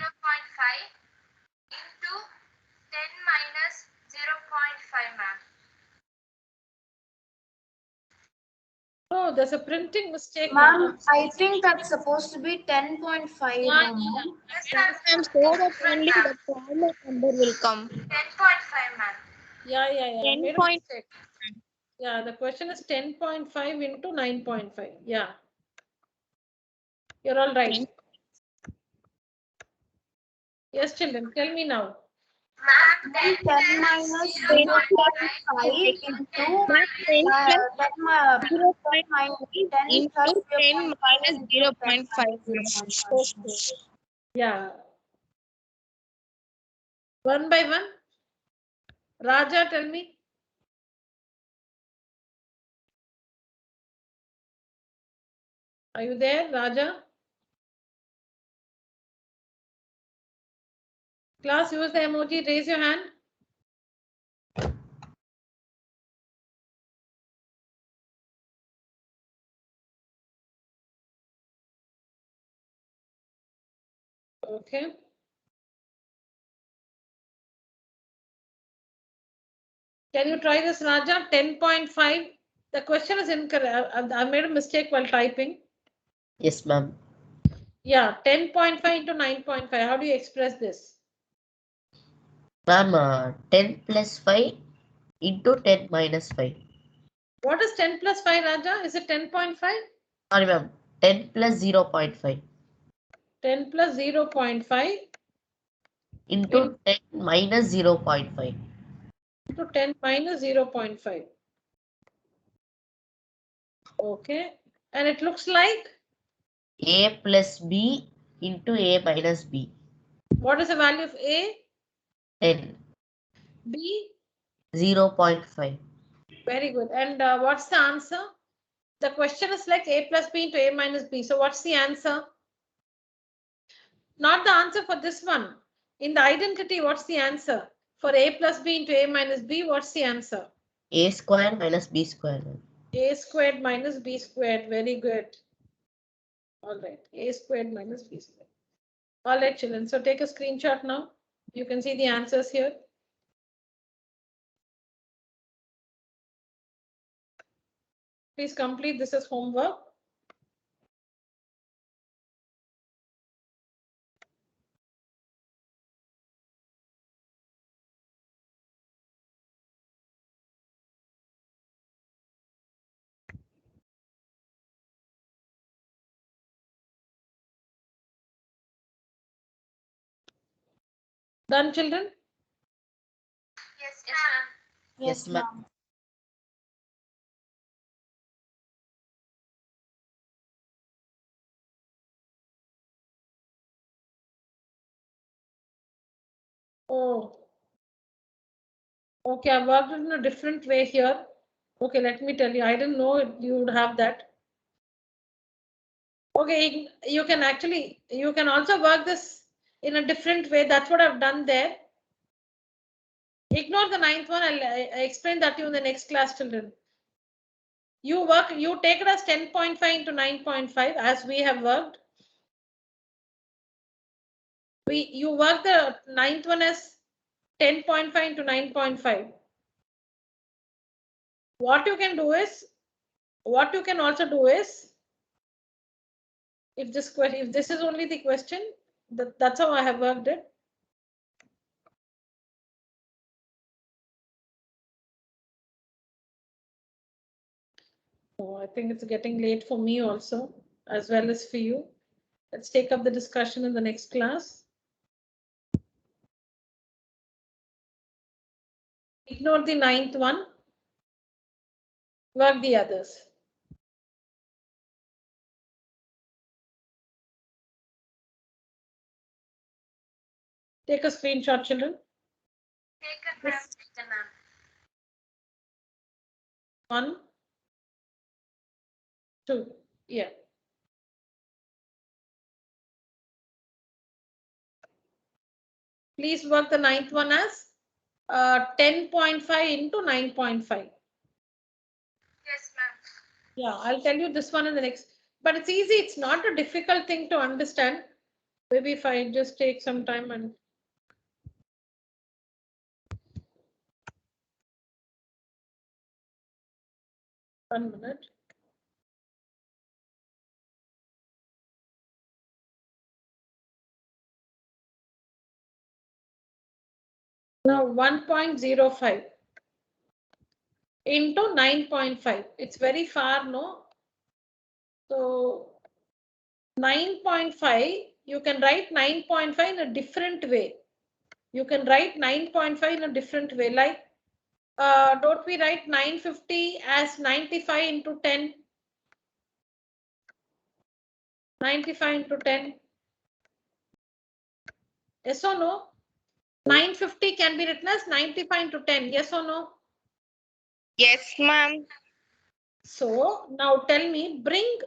into 10 minus 0.5, ma'am. Oh, there's a printing mistake. Ma'am, I think that's supposed to be 10.5. Yeah, No, ma'am. Yes, Ma'am, ma'am. so that only the former number will come. 10.5, ma'am. Yeah. I 10 made a point. mistake. Yeah, the question is 10.5 into 9.5. Yeah. You're all right. Yes, children, tell me now. Ma'am, 10 10 minus 0.5 into 10 minus 0.5 10 into plus 10 minus 0.5. 0.5. Yeah. One by one. Raja, tell me. Are you there, Raja? Class, use the emoji. Raise your hand. Okay. Can you try this, Raja? 10.5. The question is incorrect. I made a mistake while typing. Yes, ma'am. Yeah, 10.5 into 9.5. How do you express this? Ma'am, 10 plus 5 into 10 minus 5. What is 10 plus 5, Raja? Is it 10.5? Sorry, ma'am. 10 plus 0.5 10 plus 0.5 into 10 minus 0.5. into 10 minus 0.5. Okay. And it looks like? A plus B into A minus B. What is the value of A? 10. B? 0.5. Very good. And what's the answer? The question is like A plus B into A minus B. So what's the answer? Not the answer for this one. In the identity, what's the answer? For A plus B into A minus B, what's the answer? A square minus B square. A squared minus B squared. Very good. All right. A squared minus B squared. All right, children. So take a screenshot now. You can see the answers here. Please complete this as homework. Done, children? Yes, ma'am. Yes, ma'am. Oh. Okay, I worked it in a different way here. Okay, let me tell you, I didn't know you would have that. Okay, you can also work this in a different way. That's what I've done there. Ignore the 9th one. I'll explain that to you in the next class, children. You take it as 10.5 into 9.5 as we have worked. You work the 9th one as 10.5 into 9.5. What you can also do is, if this is only the question, that's how I have worked it. Oh, I think it's getting late for me also, as well as for you. Let's take up the discussion in the next class. Ignore the 9th one. Work the others. Take a screenshot, children. Taken, ma'am. Taken, ma'am. 1, 2, yeah. Please work the 9th one as 10.5 into 9.5. Yes, ma'am. Yeah, I'll tell you this one in the next. But it's easy. It's not a difficult thing to understand. Maybe if I just take some time and. One minute. Now 1.05 into 9.5. It's very far, no? So 9.5, you can write 9.5 in a different way. You can write 9.5 in a different way. Like, don't we write 950 as 95 into 10? 95 into 10. Yes or no? 950 can be written as 95 into 10. Yes or no? Yes, ma'am. So now tell me, bring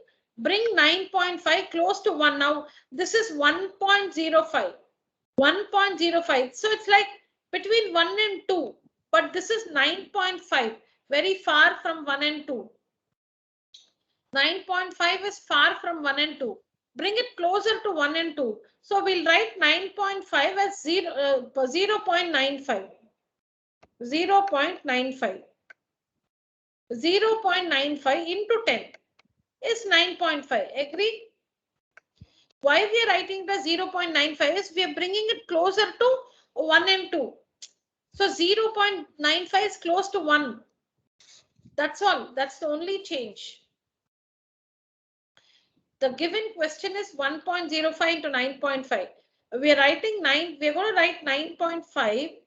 9.5 close to 1. Now this is 1.05. 1.05. So it's like between 1 and 2. But this is 9.5. Very far from 1 and 2. 9.5 is far from 1 and 2. Bring it closer to 1 and 2. So we'll write 9.5 as 0.95. 0.95. 0.95 into 10 is 9.5. Agree? Why we are writing the 0.95 is we are bringing it closer to 1 and 2. So 0.95 is close to 1. That's all. That's the only change. The given question is 1.05 into 9.5. We are writing 9. We're going to write 9.5.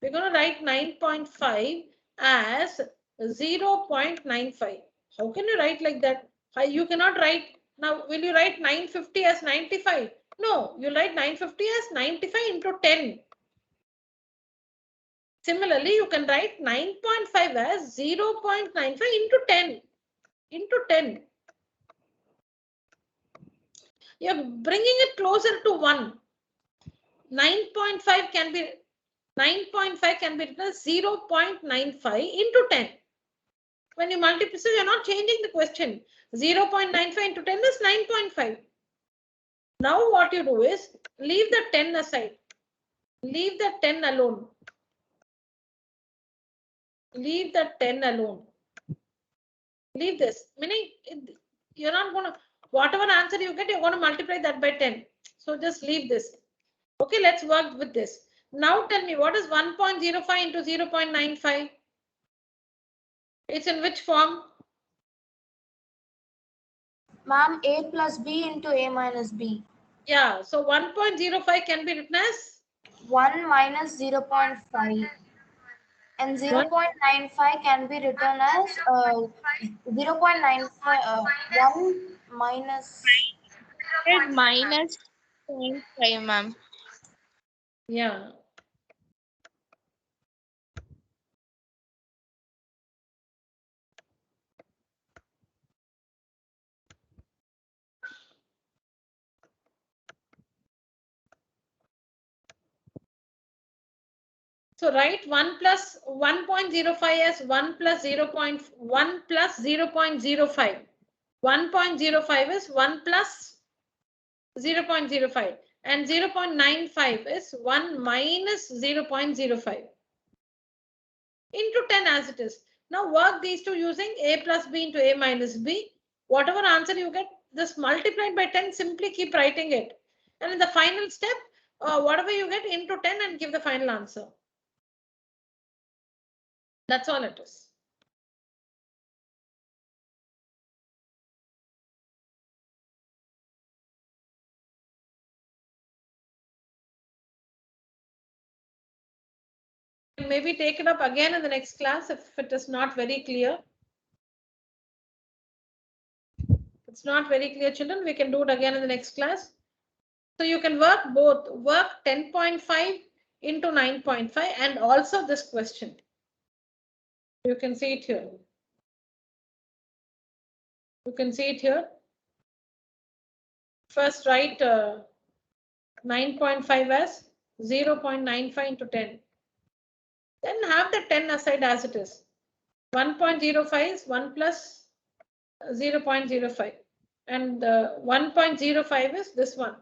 We're going to write 9.5 as 0.95. How can you write like that? You cannot write. Now, will you write 950 as 95? No, you write 950 as 95 into 10. Similarly, you can write 9.5 as 0.95 into 10. Into 10. You're bringing it closer to 1. 9.5 can be 9.5 can be written as 0.95 into 10. When you multiply, so you're not changing the question. 0.95 into 10 is 9.5. Now what you do is leave the 10 aside. Leave the 10 alone. Leave the 10 alone. Leave this. Meaning you're not going to, whatever answer you get, you're going to multiply that by 10. So just leave this. Okay, let's work with this. Now tell me, what is 1.05 into 0.95? It's in which form? Ma'am, A plus B into A minus B. Yeah, so 1.05 can be written as 1 minus 0.5. And 0.95 can be written as 0.95, 1 minus. Minus 0.5, ma'am. yeah. So write 1 plus 1.05 as 1 plus 0.1 plus 0.05. 1.05 is 1 plus 0.05 and 0.95 is 1 minus 0.05 into 10 as it is. Now work these two using a plus b into a minus b. Whatever answer you get, just multiplied by 10, simply keep writing it. And in the final step, whatever you get into 10 and give the final answer. That's all it is. Maybe take it up again in the next class if it is not very clear. If it's not very clear, children, we can do it again in the next class. So you can work both, work 10.5 into 9.5 and also this question. You can see it here. You can see it here. First write 9.5 as 0.95 into 10. Then have the 10 aside as it is. 1.05 is 1 plus 0.05 and 1.05 is this one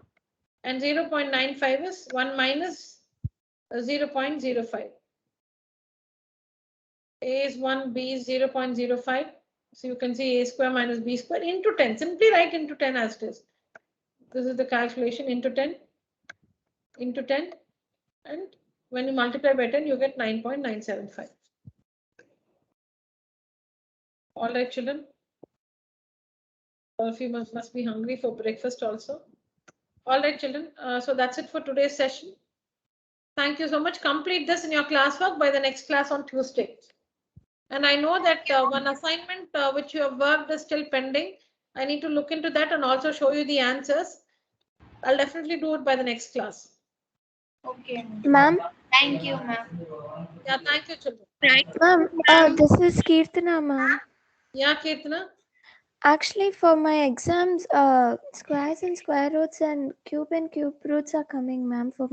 and 0.95 is 1 minus 0.05. A is 1, B is 0.05. So you can see a square minus b square into 10. Simply write into 10 as it is. This is the calculation into 10 into 10 and when you multiply by 10 you get 9.975. All right, children. All of you must be hungry for breakfast also. All right, children. So that's it for today's session. Thank you so much. Complete this in your classwork by the next class on Tuesday. And I know that one assignment which you have worked is still pending. I need to look into that and also show you the answers. I'll definitely do it by the next class. Okay. Ma'am, Thank you, ma'am. Yeah, thank you, children. ma'am, this is Kirtana, ma'am. Yeah, Kirtana. Actually, for my exams, squares and square roots and cube roots are coming, ma'am, for my